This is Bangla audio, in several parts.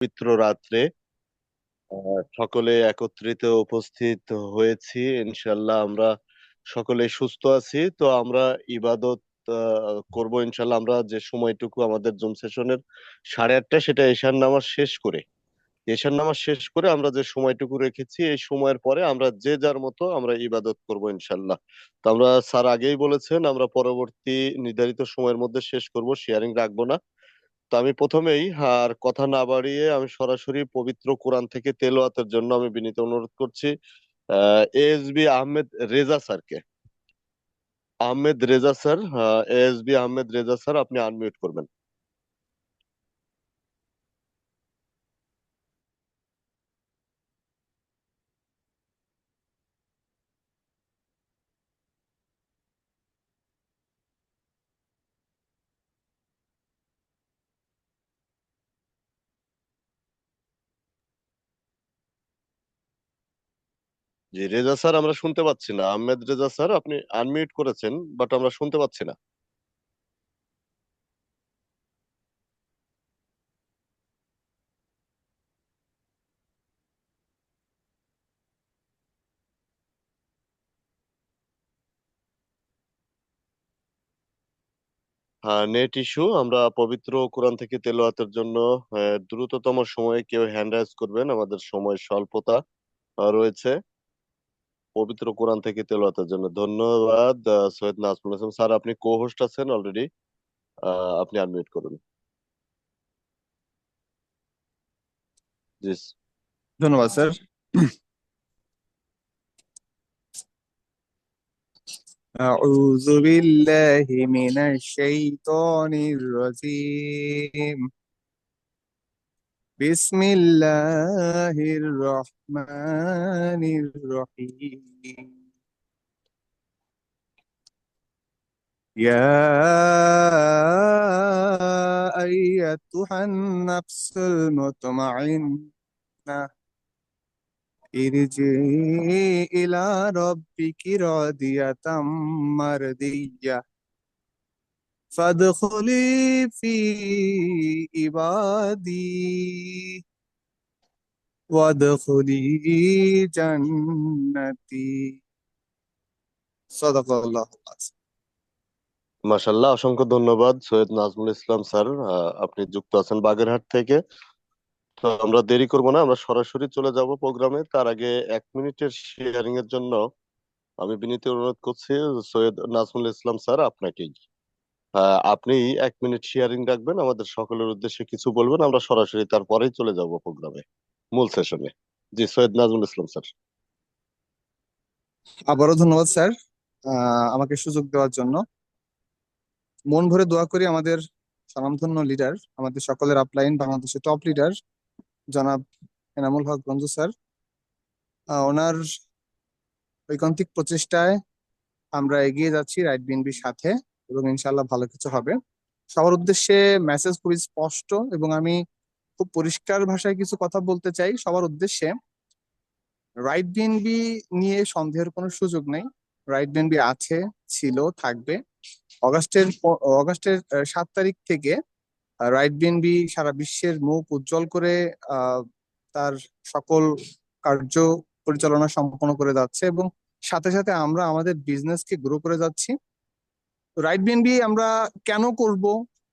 পবিত্র রাত্রে সকলে একত্রিত উপস্থিত হয়েছি। ইনশাল্লাহ আমরা সকলে সুস্থ আছি, তো আমরা ইবাদত করব ইনশাল্লাহ। আমরা যে সময়টুকু আমাদের জুম সেশনের 8:30, সেটা এশার নামাজ শেষ করে আমরা যে সময়টুকু রেখেছি, এই সময়ের পরে আমরা যে যার মতো আমরা ইবাদত করব ইনশাল্লাহ। তো আমরা স্যার আগেই বলেছেন আমরা পরবর্তী নির্ধারিত সময়ের মধ্যে শেষ করব, শেয়ারিং রাখবো না। তো আমি প্রথমেই আর কথা না বাড়িয়ে আমি সরাসরি পবিত্র কোরআন থেকে তেলাওয়াতের জন্য আমি বিনীত অনুরোধ করছি এএসবি আহমেদ রেজা স্যারকে। Ahmed Reza sir, ASB Ahmed Reza sir, আপনি আনমিউট করবেন। জি রেজা স্যার, আমরা শুনতে পাচ্ছি না। আহমেদ রেজা স্যার, আপনি আনমিউট করেছেন, বাট আমরা শুনতে পাচ্ছি না। হ্যাঁ, নেট ইস্যু। আমরা পবিত্র কোরআন থেকে তেলাওয়াতের জন্য দ্রুততম সময়ে কেউ হ্যান্ড রাইজ করবেন, আমাদের সময় স্বল্পতা রয়েছে। পবিত্র কোরআন থেকে তেলাওয়াতের জন্য ধন্যবাদ। সৈয়দ নাজমুল হাসান স্যার, আপনি কো হোস্ট আছেন অলরেডি, আপনি আনমিউট করুন। জি। ধন্যবাদ স্যার। أعوذ بالله من الشيطان الرجيم. بسم الله الرحمن الرحيم. يا أيتها النفس المطمئنة ارجعي إلى ربك راضية مرضية فادخلي في عبادي وادخلي جنتي صدق الله العظيم. মাশাল্লাহ, অসংখ্য ধন্যবাদ সৈয়দ নাজমুল ইসলাম স্যার। আপনি যুক্ত আছেন বাগেরহাট থেকে। তো আমরা দেরি করব না, আমরা সরাসরি চলে যাব প্রোগ্রামে। তার আগে 1 মিনিটের শেয়ারিং এর জন্য আমি বিনীত অনুরোধ করছি সৈয়দ নাজমুল ইসলাম স্যার আপনাকেই। আপনি 1 মিনিট শেয়ারিং রাখবেন, আমাদের সকলের উদ্দেশ্যে কিছু বলবেন, আমরা সরাসরি তারপরেই চলে যাব প্রোগ্রামে, মূল সেশনে। জি সৈয়দ নাজমুল ইসলাম স্যার। আবারও ধন্যবাদ স্যার আমাকে সুযোগ দেওয়ার জন্য। মন ভরে দোয়া করি আমাদের স্বনামধন্য লিডার, আমাদের সকলের আপলাইন বাংলাদেশের টপ লিডার জনাব এনামুল হক রঞ্জু স্যার, ওনার ঐকান্তিক প্রচেষ্টায় আমরা এগিয়ে যাচ্ছি রাইট বিএনপির সাথে, এবং ইনশাল্লাহ ভালো কিছু হবে। সবার উদ্দেশ্যে মেসেজ খুবই স্পষ্ট, এবং আমি খুব পরিষ্কার ভাষায় কিছু কথা বলতে চাই সবার উদ্দেশ্যে। রাইট বিএনপি নিয়ে সন্দেহের কোনো সুযোগ নেই। রাইট বিএনপি আছে, ছিল, থাকবে। অগাস্টের 7 তারিখ থেকে রাইট বিএনপি সারা বিশ্বের মুখ উজ্জ্বল করে তার সকল কার্য পরিচালনা সম্পন্ন করে যাচ্ছে, এবং সাথে সাথে আমরা আমাদের বিজনেসকে গ্রো করে যাচ্ছি। রাইট বিএনপি আমরা কেন করব,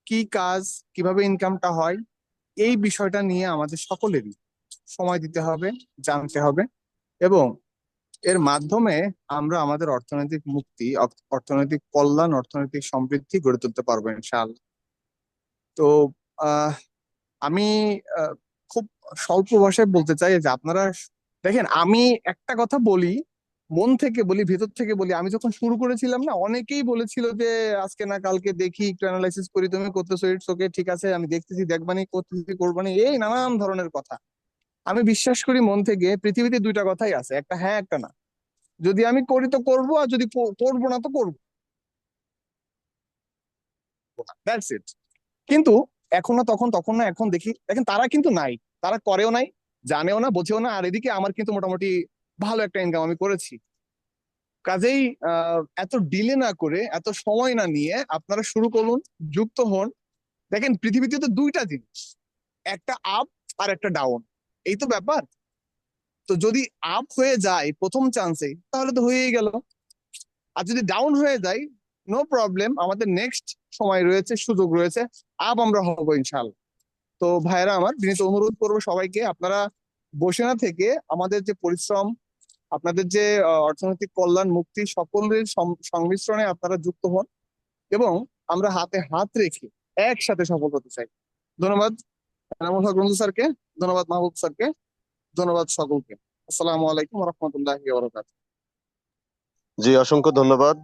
কি কাজ, কিভাবে ইনকামটা হয়, এই বিষয়টা নিয়ে আমাদের সকলেরই সময় দিতে হবে, জানতে হবে, এবং এর মাধ্যমে আমরা আমাদের অর্থনৈতিক মুক্তি, অর্থনৈতিক কল্যাণ, অর্থনৈতিক সমৃদ্ধি গড়ে তুলতে পারবো ইনশাআল্লাহ। তো আহ আমি আহ, খুব স্বল্প ভাষায় বলতে চাই যে আপনারা দেখেন, আমি একটা কথা বলি, মন থেকে বলি, ভেতর থেকে বলি। আমি যখন শুরু করেছিলাম না, অনেকেই বলেছিল যে আজকে না কালকে দেখি, একটু অ্যানালাইসিস করি, তুমি করতেছো, ইটস ওকে, ঠিক আছে, আমি দেখতেছি, দেখবানি, করতেছি, করবানি, এই নানান ধরনের কথা। আমি বিশ্বাস করি মন থেকে পৃথিবীতে দুইটা কথাই আছে, একটা হ্যাঁ, একটা না। যদি আমি করি তো করবো, আর যদি করবো না তো করবো না, দ্যাটস ইট। কিন্তু এখন না তখন, তখন না এখন, দেখি দেখেন তারা কিন্তু নাই, তারা করেও নাই, জানেও না, বোঝেও না, আর এদিকে আমার কিন্তু মোটামুটি ভালো একটা ইনকাম আমি করেছি। কাজেই এত ডিলে না করে, এত সময় না নিয়ে আপনারা শুরু করুন, যুক্ত হন। দেখেন পৃথিবীতে তো দুইটা জিনিস, একটা আপ, আর একটা ডাউন, এই তো ব্যাপার। তো যদি আপ হয়ে যায় প্রথম চান্সে তাহলে তো হয়েই গেল, আর যদি ডাউন হয়ে যায় নো প্রবলেম, আমাদের নেক্সট সময় রয়েছে, সুযোগ রয়েছে, আপ আমরা হবো ইনশাল্লাহ। তো ভাইয়েরা আমার বিনীত অনুরোধ করবো সবাইকে, আপনারা বসে না থেকে আমাদের যে পরিশ্রম, আপনাদের যে অর্থনৈতিক কল্যাণ মুক্তি, সকলের সংমিশ্রণে আপনারা যুক্ত হন এবং আমরা হাতে হাত রেখে একসাথে সফল হতে চাই। ধন্যবাদ এনামুল হক রঞ্জু স্যারকে, ধন্যবাদ মাহবুব স্যারকে, ধন্যবাদ সকলকে। আসসালামু আলাইকুম রহমতুল্লাহি ওয়া বারাকাতুহু। জি, অসংখ্য ধন্যবাদ।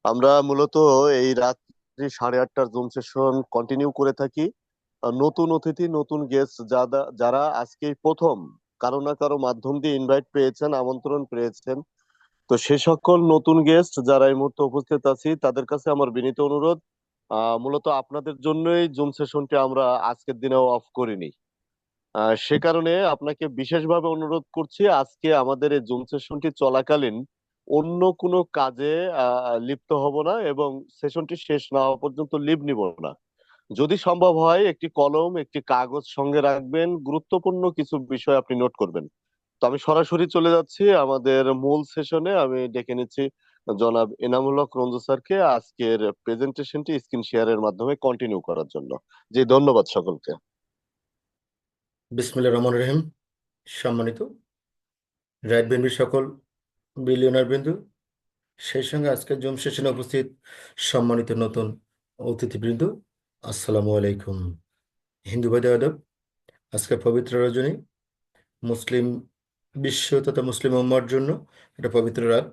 আমরা মূলত এই রাত্রি 8:30টার জুম সেশন কন্টিনিউ করে থাকি। নতুন অতিথি, নতুন গেস্ট যারা আজকেই প্রথম কারো না কারো মাধ্যম দিয়ে ইনভাইট পেয়েছেন, আমন্ত্রণ পেয়েছেন, তো সে সকল নতুন গেস্ট যারা এই মুহূর্তে উপস্থিত আছি তাদের কাছে আমার বিনীত অনুরোধ, মূলত আপনাদের জন্যই জুম সেশনটি আমরা আজকের দিনেও অফ করিনি। সে কারণে আপনাকে বিশেষভাবে অনুরোধ করছি, আজকে আমাদের এই জুম সেশনটি চলাকালীন অন্য কোনো কাজে লিপ্ত হব না এবং সেশনটি শেষ না হওয়া পর্যন্ত লিভ নিব না। যদি সম্ভব হয় একটি কলম একটি কাগজ সঙ্গে রাখবেন, গুরুত্বপূর্ণ কিছু বিষয় আপনি নোট করবেন। তো আমি সরাসরি চলে যাচ্ছি আমাদের মূল সেশনে। আমি ডেকে নিচ্ছি জনাব এনামুল হক রঞ্জু স্যারকে আজকের প্রেজেন্টেশনটি স্ক্রিন শেয়ারের মাধ্যমে কন্টিনিউ করার জন্য। জি, ধন্যবাদ সকলকে। বিসমিল্লাহির রহমানির রহিম। সম্মানিত রাইট বেনবির সকল বিলিয়নার বিন্দু, সেই সঙ্গে আজকের জুম সেশনে উপস্থিত সম্মানিত নতুন অতিথিবৃন্দ, আসসালামু আলাইকুম। হিন্দু ভাই আদব, আজকে পবিত্র রজনী, মুসলিম বিশ্ব তথা মুসলিম উম্মার জন্য এটা পবিত্র রাত।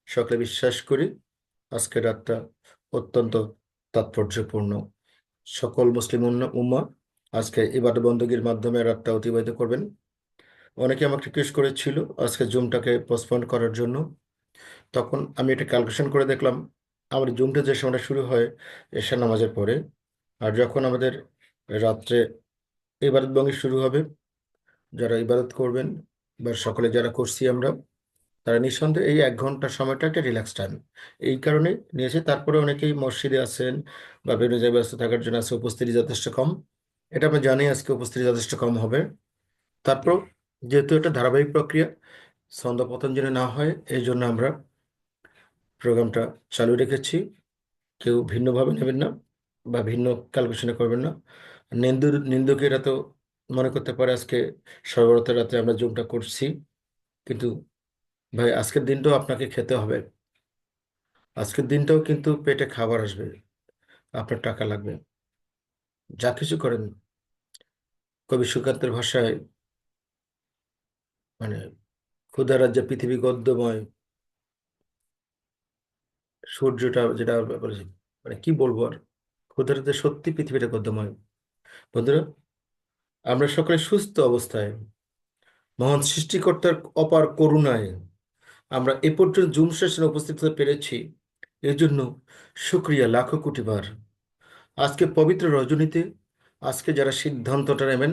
সকলে বিশ্বাস করি আজকের রাতটা অত্যন্ত তাৎপর্যপূর্ণ। সকল মুসলিম উম্মা আজকে ইবাদত বন্দগীর মাধ্যমে রাতটা অতিবাহিত করবেন। অনেকে আমাকে রিকোয়েস্ট করেছিল আজকে জুমটাকে পোস্টপোন করার জন্য। তখন আমি এটা ক্যালকুলেশন করে দেখলাম, আমার জুমটা যে সময়টা শুরু হয় এশা নামাজের পরে, আর যখন আমাদের রাত্রে ইবাদত বঙ্গি শুরু হবে, যারা ইবাদত করবেন বা সকলে যারা করছি আমরা, তারা নিঃসন্দেহে এই 1 ঘন্টার সময়টা একটা রিল্যাক্স টাইম, এই কারণে নিয়েছে। তারপরে অনেকেই মসজিদে আছেন বা বিভিন্ন জায়গায় ব্যস্ত থাকার জন্য আছে, উপস্থিতি যথেষ্ট কম। এটা আমি জানি আজকে উপস্থিতি যথেষ্ট কম হবে। তারপর যেহেতু এটা ধারাবাহিক প্রক্রিয়া, ছন্দপতন যেন না হয়, এই জন্য আমরা প্রোগ্রামটা চালু রেখেছি। কেউ ভিন্নভাবে নেবেন না বা ভিন্ন ক্যালকুলেশনে করবেন না। নিন্দুকেরা তো মনে করতে পারে আজকে সর্বরাতের রাতে আমরা জুমটা করছি, কিন্তু ভাই আজকের দিনটাও আপনাকে খেতে হবে। আজকের দিনটাও কিন্তু পেটে খাবার আসবে, আপনার টাকা লাগবে। যা কিছু করেন, কবি সুকান্তের ভাষায় মানে ক্ষুধা রাজ্যে পৃথিবী গদ্যময়, সূর্যটা যেটা বলেছে, মানে কি বলবো আর, ক্ষুধা রাজ্যে সত্যি পৃথিবীটা গদ্যময়। বন্ধুরা, আমরা সকলে সুস্থ অবস্থায় মহান সৃষ্টিকর্তার অপার করুণায় আমরা এ পর্যন্ত জুম সেশনে উপস্থিত হতে পেরেছি, এর জন্য শুক্রিয়া লাখো কোটি বার। আজকে পবিত্র রজনীতে আজকে যারা সিদ্ধান্তটা নেবেন,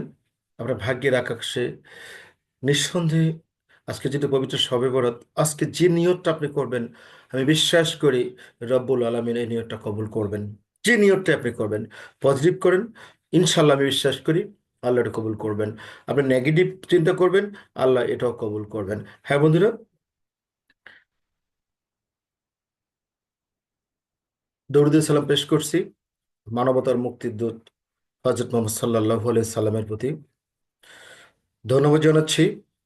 আমরা ভাগ্যের আকাশে নিঃসন্দেহে আজকে যেহেতু পবিত্র শবে বরাত, আজকে যে নিয়তটা আপনি করবেন, আমি বিশ্বাস করি রব্বুল আলামিন এই নিয়তটা কবুল করবেন। যে নিয়তটা আপনি করবেন, পজিটিভ করেন, ইনশাল্লাহ আমি বিশ্বাস করি আল্লাহ এটা কবুল করবেন। আপনি নেগেটিভ চিন্তা করবেন, আল্লাহ এটাও কবুল করবেন। হ্যাঁ বন্ধুরা, দরুদ সালাম পেশ করছি মানবতার মুক্তির দূত হযরত মুহাম্মদ সাল্লাল্লাহু আলাইহি সাল্লামের প্রতি। ধন্যবাদ জানাচ্ছি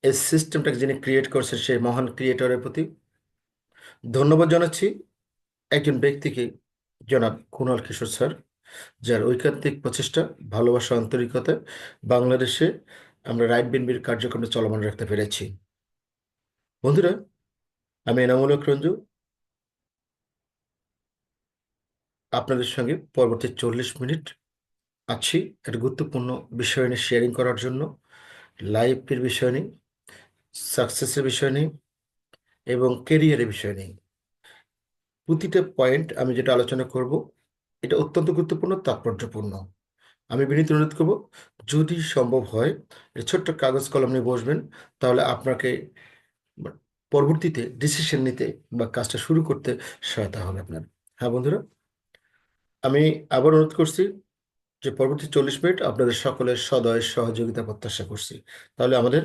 এই সিস্টেমটাকে যিনি ক্রিয়েট করছেন সেই মহান ক্রিয়েটরের প্রতি। ধন্যবাদ জানাচ্ছি একজন ব্যক্তিকে, জনাব কুণাল কিশোর স্যার, যার ঐকান্তিক প্রচেষ্টা, ভালোবাসা, আন্তরিকতায় বাংলাদেশে আমরা রাইট বিএনপির কার্যক্রমে চলমান রাখতে পেরেছি। বন্ধুরা, আমি এনামুল হক রঞ্জু, আপনাদের সঙ্গে পরবর্তী 40 মিনিট আছি একটা গুরুত্বপূর্ণ বিষয় নিয়ে শেয়ারিং করার জন্য। লাইফের বিষয় নিয়ে, সাকসেসের বিষয় নিয়ে এবং কেরিয়ারের বিষয় নিয়ে প্রতিটা পয়েন্ট আমি যেটা আলোচনা করব, এটা অত্যন্ত গুরুত্বপূর্ণ, তাৎপর্যপূর্ণ। আমি বিনীত অনুরোধ করব, যদি সম্ভব হয় একটা ছোট্ট কাগজ কলম নিয়ে বসবেন, তাহলে আপনাকে পরবর্তীতে ডিসিশন নিতে বা কাজটা শুরু করতে সহায়তা হবে আপনার। হ্যাঁ বন্ধুরা, আমি আবার অনুরোধ করছি, যে পরবর্তী 40 মিনিট আপনাদের সকলের সদয় সহযোগিতা প্রত্যাশা করছি। তাহলে আমাদের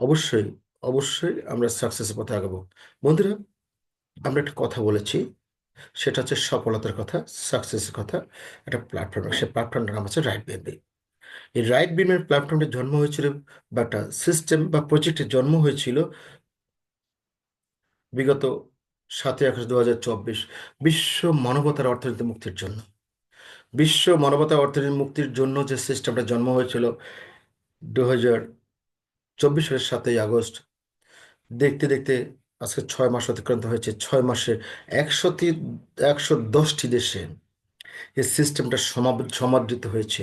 অবশ্যই অবশ্যই আমরা সাকসেসের পথে আগাবো। বন্ধুরা, আমরা একটা কথা বলেছি, সেটা হচ্ছে সফলতার কথা, সাকসেসের কথা। একটা প্ল্যাটফর্ম, সেই প্ল্যাটফর্মটার নাম হচ্ছে রাইট বিএনবি। এই রাইট বিএনবির প্ল্যাটফর্মটা জন্ম হয়েছিল, বা একটা সিস্টেম বা প্রজেক্টের জন্ম হয়েছিল বিগত 7ই আগস্ট 2024, বিশ্ব মানবতার অর্থনীতি মুক্তির জন্য। বিশ্ব মানবতার অর্থনীতি মুক্তির জন্য যে সিস্টেমটা জন্ম হয়েছিল 2024 সালের 7ই আগস্ট, দেখতে দেখতে আজকে 6 মাস অতিক্রান্ত হয়েছে। 6 মাসে 110টি দেশে এই সিস্টেমটা সমাদৃত হয়েছে।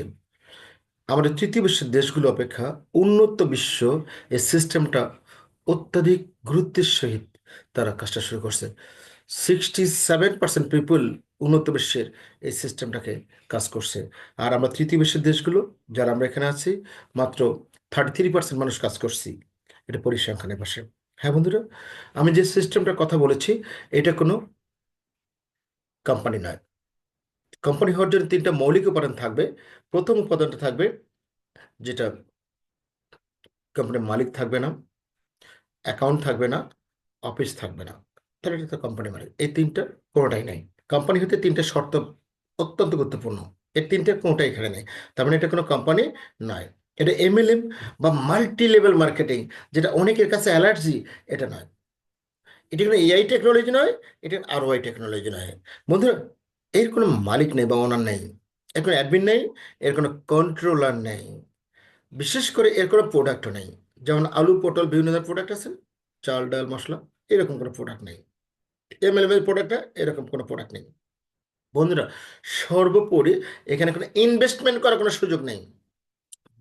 আমাদের তৃতীয় বিশ্বের দেশগুলো অপেক্ষা উন্নত বিশ্ব এই সিস্টেমটা অত্যাধিক গুরুত্বের সহিত তারা কাজটা শুরু করছে। 67% পিপল উন্নত বিশ্বের এই সিস্টেমটাকে কাজ করছে। আর আমরা তৃতীয় বিশ্বের দেশগুলো, যারা আমরা এখানে আছি, মাত্র 33% মানুষ কাজ করছি। এটা পরিসংখ্যানের পাশে। হ্যাঁ বন্ধুরা, আমি যে সিস্টেমটার কথা বলেছি, এটা কোনো কোম্পানি নয়। কোম্পানি হওয়ার জন্য 3টা মৌলিক উপাদান থাকবে। প্রথম উপাদানটা থাকবে, যেটা কোম্পানির মালিক থাকবে না, অ্যাকাউন্ট থাকবে না, অফিস থাকবে না, তাহলে এটা তো কোম্পানি মালিক। এই 3টা কোনোটাই নেই। কোম্পানি হতে 3টে শর্ত অত্যন্ত গুরুত্বপূর্ণ, এই 3টে কোনোটাই এখানে নেই। তার মানে এটা কোনো কোম্পানি নয়। এটা এমএলএম বা মাল্টি লেভেল মার্কেটিং, যেটা অনেকের কাছে অ্যালার্জি, এটা নয়। এটা কোনো এআই টেকনোলজি নয়, এটা আরওআই টেকনোলজি নয়। বন্ধুরা, এর কোনো মালিক নেই বা ওনার নেই, এর কোনো অ্যাডমিন নেই, এর কোনো কন্ট্রোলার নেই, বিশেষ করে এর কোনো প্রোডাক্টও নেই। যেমন আলু, পটল, বিভিন্ন ধরনের প্রোডাক্ট আছে, চাল, ডাল, মশলা, এরকম কোনো প্রোডাক্ট নেই। এমএলএম এর প্রোডাক্টটা এরকম কোনো প্রোডাক্ট নেই। বন্ধুরা, সর্বোপরি এখানে কোনো ইনভেস্টমেন্ট করার কোনো সুযোগ নেই।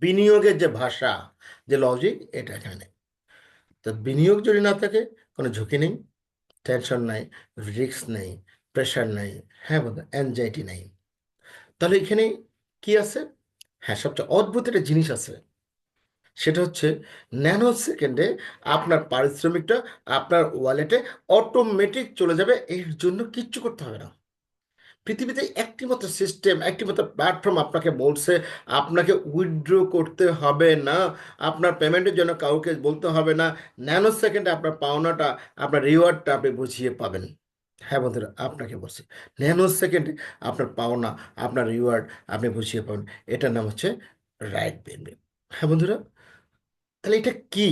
বিনিয়োগের যে ভাষা, যে লজিক, এটা এখানে নেই। তো বিনিয়োগ যদি না থাকে, কোনো ঝুঁকি নেই, টেনশন নাই, রিস্ক নেই, প্রেশার নেই, হ্যাঁ বন্ধু, অ্যাংজাইটি নেই। তাহলে এখানে কি আছে? হ্যাঁ, সবচেয়ে অদ্ভুত একটা জিনিস আছে, সেটা হচ্ছে ন্যানো সেকেন্ডে আপনার পারিশ্রমিকটা আপনার ওয়ালেটে অটোমেটিক চলে যাবে। এর জন্য কিচ্ছু করতে হবে না। পৃথিবীতে একটি মাত্র সিস্টেম, একটি মাত্র প্ল্যাটফর্ম আপনাকে বলছে আপনাকে উইথড্র করতে হবে না, আপনার পেমেন্টের জন্য কাউকে বলতে হবে না। ন্যানো সেকেন্ডে আপনার পাওনাটা, আপনার রিওয়ার্ডটা আপনি বুঝিয়ে পাবেন। হ্যাঁ বন্ধুরা, আপনাকে বলছি, ন্যানো সেকেন্ডে আপনার পাওনা, আপনার রিওয়ার্ড আপনি বুঝিয়ে পাবেন। এটার নাম হচ্ছে রাইট বিএনবি। হ্যাঁ বন্ধুরা, তাহলে এটা কি,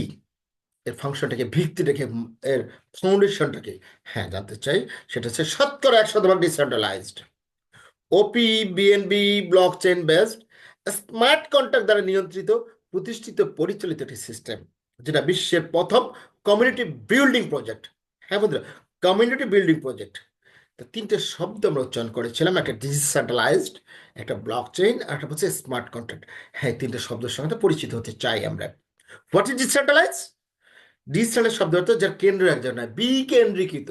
এর ফাংশনটাকে, ভিত্তিটাকে, এর ফাউন্ডেশনটাকে, হ্যাঁ জানতে চাই। সেটা হচ্ছে 100% ডিসেন্ট্রালাইজড, ওপি BNB block chain based, smart contract দ্বারা নিয়ন্ত্রিত, প্রতিষ্ঠিত, পরিচালিত একটি সিস্টেম, যেটা বিশ্বের প্রথম কমিউনিটি বিল্ডিং প্রজেক্ট। হ্যাঁ বন্ধুরা, কমিউনিটি বিল্ডিং প্রজেক্ট। তো 3টে শব্দ আমরা উচ্চারণ করেছিলাম, একটা ডিসেন্ট্রালাইজড, একটা ব্লক চেইন, আর একটা হচ্ছে স্মার্ট কন্ট্রাক্ট। হ্যাঁ, 3টে শব্দের সঙ্গে পরিচিত হতে চাই আমরা। What is decentralise? ডিসেন্ট্রালাইজ শব্দ অর্থ যার কেন্দ্র একজন নয়, বিকেন্দ্রীকৃত,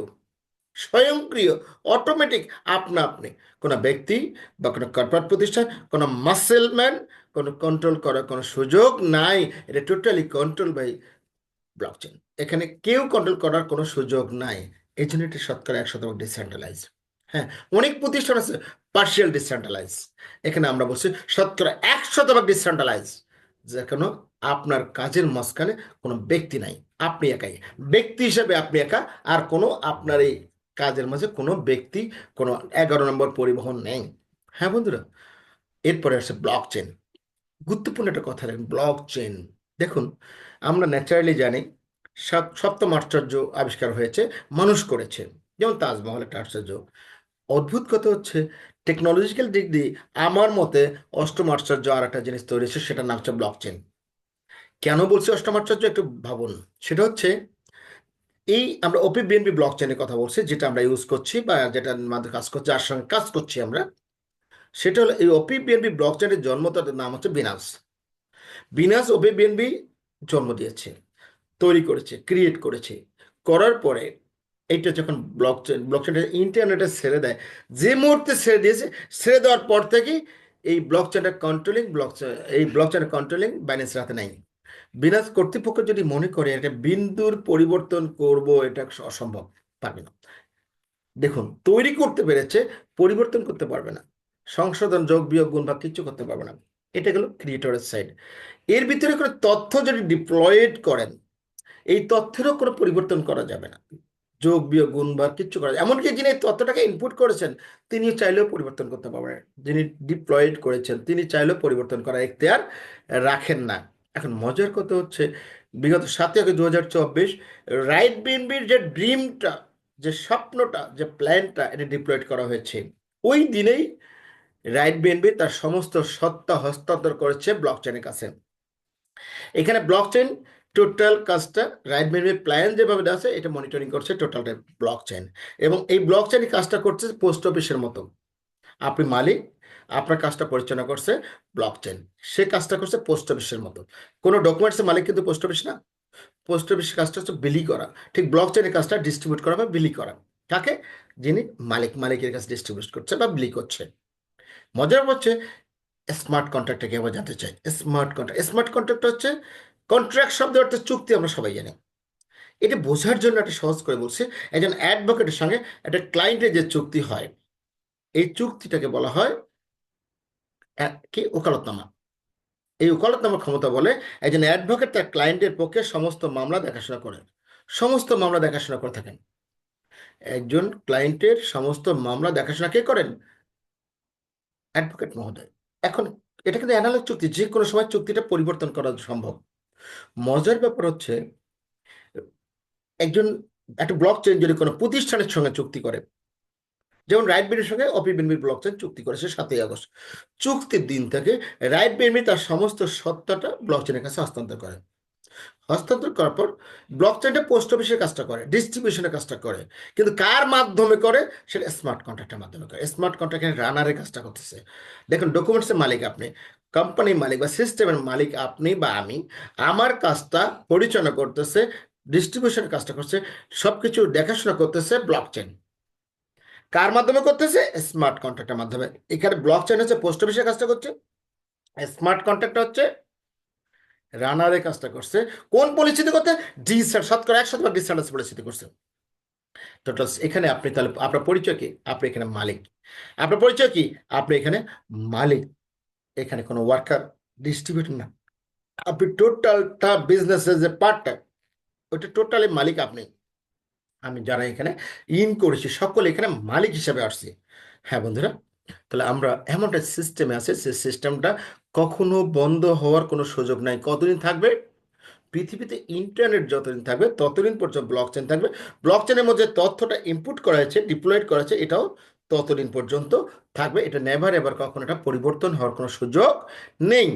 স্বয়ংক্রিয়, অটোমেটিক, আপনা আপনি। কোনো ব্যক্তি বা কোনো কর্পোরেট প্রতিষ্ঠান, কোনো মাসেলম্যান, কোনো কন্ট্রোল করার কোনো সুযোগ নাই। এটা টোটালি কন্ট্রোল বাই ব্লকচেন। এখানে কেউ কন্ট্রোল করার কোনো সুযোগ নাই। এই জন্য এটা 100% ডিসেন্ট্রালাইজ। হ্যাঁ, অনেক প্রতিষ্ঠান আছে পার্শিয়াল ডিসেন্ট্রালাইজ, এখানে আমরা বলছি 100% ডিসেন্ট্রালাইজ, যেখানে আপনার কাজের মাঝখানে কোনো ব্যক্তি নাই, আপনি একাই। ব্যক্তি হিসেবে আপনি একা, আর কোনো আপনার এই কাজের মাঝে কোনো ব্যক্তি, কোনো 11 নম্বর পরিবহন নেই। হ্যাঁ বন্ধুরা, এরপরে আসছে ব্লক চেন। গুরুত্বপূর্ণ একটা কথা দেখুন, ব্লক চেন। দেখুন, আমরা ন্যাচারালি জানি সপ্তম আশ্চর্য আবিষ্কার হয়েছে, মানুষ করেছে। যেমন তাজমহল একটা আশ্চর্য। অদ্ভুত কথা হচ্ছে, টেকনোলজিক্যাল দিক দিয়ে আমার মতে অষ্টম আশ্চর্য আর একটা জিনিস তৈরি হয়েছে, সেটার নাম হচ্ছে ব্লক চেন। কেন বলছি অষ্টম আশ্চর্য, একটু ভাবুন। সেটা হচ্ছে, এই আমরা ওপি বিএনপি ব্লক চেনের কথা বলছি, যেটা আমরা ইউজ করছি বা যেটা আমাদের কাজ করছি, যার সঙ্গে কাজ করছি আমরা, সেটা হলো এই ওপি বিএনপি ব্লক চেনের জন্মদাতার নাম হচ্ছে বিনাস। বিনাস ওপি বিএনপি জন্ম দিয়েছে, তৈরি করেছে, ক্রিয়েট করেছে। করার পরে এইটা যখন ব্লকচেনটা ইন্টারনেটে ছেড়ে দেয়, যে মুহূর্তে ছেড়ে দিয়েছে, ছেড়ে দেওয়ার পর থেকেই এই ব্লকচেনটা কন্ট্রোলিং বাইন্যান্সের হাতে নাই। বিনাস কর্তৃপক্ষ যদি মনে করে এটা বিন্দুর পরিবর্তন করব, এটা অসম্ভব, পারবে না। দেখুন, তৈরি করতে পেরেছে, পরিবর্তন করতে পারবে না, সংশোধন, যোগ, বিয়োগ, গুণ বা কিচ্ছু করতে পারবে না। এটা গেল ক্রিয়েটরের সাইড। এর ভিতরে কোনো তথ্য যদি ডিপ্লয়েড করেন, এই তথ্যেরও কোনো পরিবর্তন করা যাবে না, যোগ, বিয়োগ, গুণ বা কিচ্ছু করা যায়। এমনকি যিনি এই তথ্যটাকে ইনপুট করেছেন তিনি চাইলেও পরিবর্তন করতে পারবেন না। যিনি ডিপ্লয়েড করেছেন তিনি চাইলেও পরিবর্তন করার এখতিয়ার রাখেন না। এখন মজার কথা হচ্ছে, বিগত 7 আগস্ট 2024 রাইট বিএনবির যে ড্রিমটা, যে স্বপ্নটা, যে প্ল্যানটা, এটা ডিপ্লয়েড করা হয়েছে। ওই দিনেই রাইট বিএনবি তার সমস্ত সত্তা হস্তান্তর করেছে ব্লকচেনের কাছে। এখানে ব্লকচেন টোটাল কাজটা, রাইট বিএনবি প্ল্যান যেভাবে দেওয়া আছে এটা মনিটরিং করছে টোটালটা ব্লকচেন। এবং এই ব্লকচেন কাজটা করছে পোস্ট অফিসের মতো। আপনি মালিক, আপনার কাজটা পরিচালনা করছে ব্লকচেন, সে কাজটা করছে পোস্ট অফিসের মতো। কোনো ডকুমেন্টসের মালিক কিন্তু পোস্ট অফিস না। পোস্ট অফিসের কাজটা হচ্ছে বিলি করা, ঠিক ব্লকচেনের কাজটা ডিস্ট্রিবিউট করা বা বিলি করা। কাকে? যিনি মালিকের কাছে ডিস্ট্রিবিউট করছে বা বিলি করছে। মজার হচ্ছে স্মার্ট কন্ট্রাক্টটাকে আবার জানতে চাই। স্মার্ট কন্ট্রাক্ট হচ্ছে, কন্ট্রাক্ট শব্দের অর্থে চুক্তি, আমরা সবাই জানি। এটা বোঝার জন্য একটা সহজ করে বলছি, একজন অ্যাডভোকেটের সঙ্গে একটা ক্লায়েন্টের যে চুক্তি হয়, এই চুক্তিটাকে বলা হয় কি? ওকালতনামা। এই ওকালতনামার ক্ষমতা বলে একজন অ্যাডভোকেট তার ক্লায়েন্টের পক্ষে সমস্ত মামলা দেখাশোনা করেন। সমস্ত মামলা দেখাশোনা করে থাকেন। একজন ক্লায়েন্টের সমস্ত মামলা দেখাশোনা কে করেন? অ্যাডভোকেট মহোদয়। এখন এটা কিন্তু অ্যানালগ চুক্তি, যে কোনো সময় চুক্তিটা পরিবর্তন করা সম্ভব। মজার ব্যাপার হচ্ছে, একটা ব্লক চেইন যদি কোনো প্রতিষ্ঠানের সঙ্গে চুক্তি করে, যেমন রাইট বিএনবির সঙ্গে অপি বিএনবির ব্লক চেইন চুক্তি করেছে 7 আগস্ট, চুক্তির দিন থেকে রাইট বিএনবি তার সমস্ত সত্তাটা ব্লক চেইনের কাছে হস্তান্তর করে। হস্তান্তর করার পর ব্লক চেইনটা পোস্ট অফিসের কাজটা করে, ডিস্ট্রিবিউশনের কাজটা করে, কিন্তু কার মাধ্যমে করে? সেটা স্মার্ট কন্ট্রাক্টের মাধ্যমে করে। স্মার্ট কন্ট্রাক্টের রানারের কাজটা করতেছে। দেখুন, ডকুমেন্টসের মালিক আপনি, কোম্পানির মালিক বা সিস্টেমের মালিক আপনি বা আমি। আমার কাজটা পরিচালনা করতেছে, ডিস্ট্রিবিউশনের কাজটা করছে, সবকিছু দেখাশোনা করতেছে ব্লক চেইন। কার মাধ্যমে করতেছে? স্মার্ট কন্ট্রাক্টের মাধ্যমে। এখানে ব্লক চেইন হচ্ছে পোস্ট অফিসের কাজটা করছে, স্মার্ট কন্ট্রাক্ট হচ্ছে রানারের কাজটা করছে। কোন পরিস্থিতি করতে? শতকরা 100% ডিসঅ্যাডভান্টেজ পরিস্থিতি করছে। টোটাল এখানে আপনি তাহলে আপনার পরিচয় কি? আপনি এখানে মালিক। আপনার পরিচয় কি? আপনি এখানে মালিক। এখানে কোনো ওয়ার্কার, ডিস্ট্রিবিউটর না। আপনি টোটালটা বিজনেসের যে পার্টটা, ওইটা টোটালি মালিক আপনি। আমি যারা এখানে ইন করেছি সকলে এখানে মালিক হিসাবে আসছি। হ্যাঁ বন্ধুরা, তাহলে আমরা এমন একটা সিস্টেমে আছে, সেই সিস্টেমটা কখনো বন্ধ হওয়ার কোনো সুযোগ নাই। কতদিন থাকবে? পৃথিবীতে ইন্টারনেট যতদিন থাকবে ততদিন পর্যন্ত ব্লকচেন থাকবে। ব্লকচেনের মধ্যে তথ্যটা ইনপুট করা হয়েছে, ডিপ্লয়েড করা হয়েছে, এটাও ততদিন পর্যন্ত থাকবে। এটা নেভার এবার কখনো এটা পরিবর্তন হওয়ার কোনো সুযোগ নেই।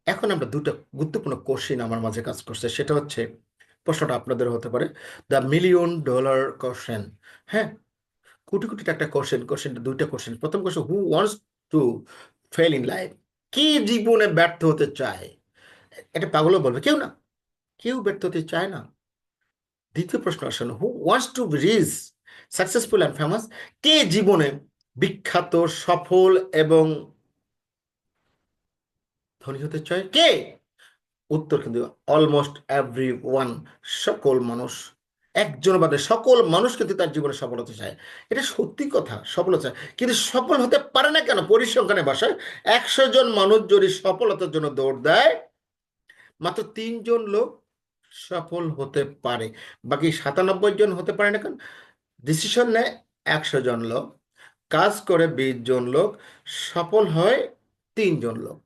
এখন আমরা দুটো গুরুত্বপূর্ণ কোশ্চেন আমার মাঝে কাজ করছে, সেটা হচ্ছে, প্রশ্নটা আপনাদের হতে পারে $1 মিলিয়ন কোশ্চেন। হ্যাঁ, কোটি কোটি টাকা কোশ্চেনটা দুইটা কোশ্চেন। প্রথম question, who wants two fail in life? কি জীবনে ব্যর্থ হতে চায়? এটা পাগলও বলবে, কেউ না, কেউ ব্যর্থ হতে চায় না। দ্বিতীয় প্রশ্ন আসলে, who wants to be rich, successful and famous? কে জীবনে বিখ্যাত, সফল এবং ধনী হতে চায়? কে? উত্তর কিন্তু অলমোস্ট এভরি ওয়ান, সকল মানুষ। একজন বাদে সকল মানুষ কিন্তু তার জীবনে সফল হতে চায়। এটা সত্যি কথা, সফল হতে চায়, কিন্তু সফল হতে পারে না কেন? পরিসংখ্যানের ভাষায় 100 জন মানুষ যদি সফলতার জন্য দৌড় দেয়, মাত্র 3 জন লোক সফল হতে পারে। বাকি 97 জন হতে পারে না কেন? ডিসিশন নেয় 100 জন লোক, কাজ করে 20 জন লোক, সফল হয় 3 জন লোক।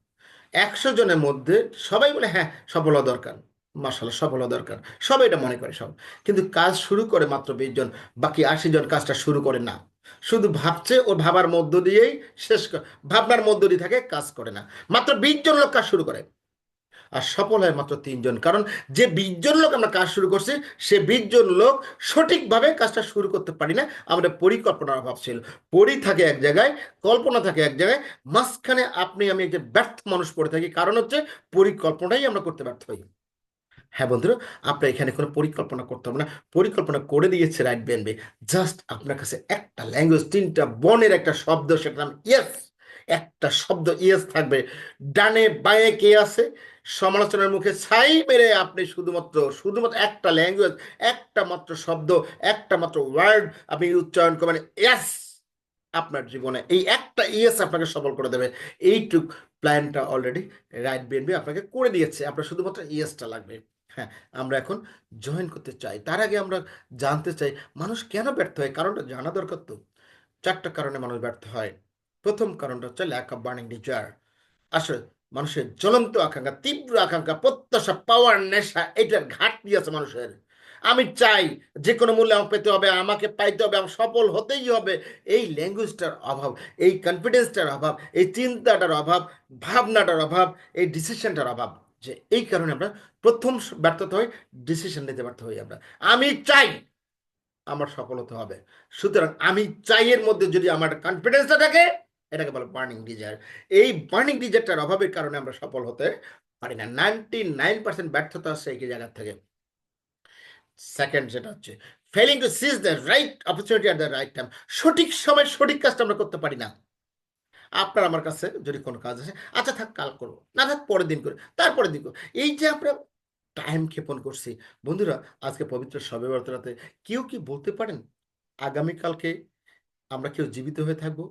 100 জনের মধ্যে সবাই বলে হ্যাঁ সফল হওয়া দরকার, মাশাআল্লাহ সফল হওয়া দরকার, সবাই এটা মনে করে সব, কিন্তু কাজ শুরু করে মাত্র 20 জন। বাকি 80 জন কাজটা শুরু করে না, শুধু ভাবছে, ওর ভাবার মধ্য দিয়েই ভাবনার মধ্য দিয়ে থাকে, কাজ করে না। মাত্র 20 জন লোক কাজ শুরু করে, আর সফল হয় মাত্র 3 জন। কারণ যে 20 জন লোক আমরা কাজ শুরু করছি, সে 20 জন লোক সঠিকভাবে কাজটা শুরু করতে পারি না। আমাদের পরিকল্পনার অভাব ছিল। পরি থাকে এক জায়গায়, কল্পনা থাকে এক জায়গায়, মাঝখানে আপনি আমি যে ব্যর্থ মানুষ পড়ে থাকি, কারণ হচ্ছে পরিকল্পনাই আমরা করতে ব্যর্থ হই। হ্যাঁ বন্ধুরা, আপনার এখানে কোনো পরিকল্পনা করতে হবে না, পরিকল্পনা করে দিয়েছে রাইট বিএনবি। জাস্ট আপনার কাছে একটা ল্যাঙ্গুয়েজ, 3টা বর্ণের একটা শব্দ, সেটার নাম ইয়েস। একটা শব্দ ইয়েস থাকবে। ডানে বাঁয়ে কে আছে সমালোচনার মুখে ছাই মেরে আপনি শুধুমাত্র শুধুমাত্র একটা ল্যাঙ্গুয়েজ, একটা মাত্র শব্দ, একটা মাত্র ওয়ার্ড আপনি উচ্চারণ করবেন, ইয়েস। আপনার জীবনে এই একটা ইয়েস আপনাকে সফল করে দেবে। এইটুক প্ল্যানটা অলরেডি রাইট বিএনপি আপনাকে করে দিয়েছে, আপনার শুধুমাত্র ইয়েসটা লাগবে। হ্যাঁ, আমরা এখন জয়েন করতে চাই। তার আগে আমরা জানতে চাই মানুষ কেন ব্যর্থ হয়, কারণটা জানা দরকার তো। 4টা কারণে মানুষ ব্যর্থ হয়। প্রথম কারণটা হচ্ছে ল্যাক অফ বার্নিং ডিজায়ার। আসলে মানুষের জ্বলন্ত আকাঙ্ক্ষা, তীব্র আকাঙ্ক্ষা, প্রত্যাশা, পাওয়ার, নেশা, এটার ঘাটতি আছে মানুষের। আমি চাই যে কোনো মূল্যে আমাকে পেতে হবে, আমাকে পাইতে হবে, আমার সফল হতেই হবে। এই ল্যাঙ্গুয়েজটার অভাব, এই কনফিডেন্সটার অভাব, এই চিন্তাটার অভাব, ভাবনাটার অভাব, এই ডিসিশনটার অভাব, যে এই কারণে আমরা প্রথম ব্যর্থতা হই, ডিসিশন নিতে ব্যর্থ হই আমরা। আমি চাই আমার সফল হতে হবে, সুতরাং আমি চাই এর মধ্যে যদি আমার কনফিডেন্সটা থাকে, এটাকে বলে বার্নিং ডিজায়ার। এই বার্নিং ডিজায়ারটার অভাবের কারণে আমরা সফল হতে পারি না। 99% ব্যর্থতা আসছে এই জায়গা থেকে। সেকেন্ড যেটা হচ্ছে failing to seize the right opportunity at the right time. সঠিক সময় সঠিক কাজটা আমরা করতে পারি না। আপনার আমার কাছে যদি কোনো কাজ আছে, আচ্ছা থাক কাল করবো, না থাক পরের দিন করবো, তারপরের দিন করবো, এই যে আমরা টাইম ক্ষেপণ করছি। বন্ধুরা, আজকে পবিত্র শবে বরাতে কেউ কি বলতে পারেন আগামীকালকে আমরা কেউ জীবিত হয়ে থাকবো?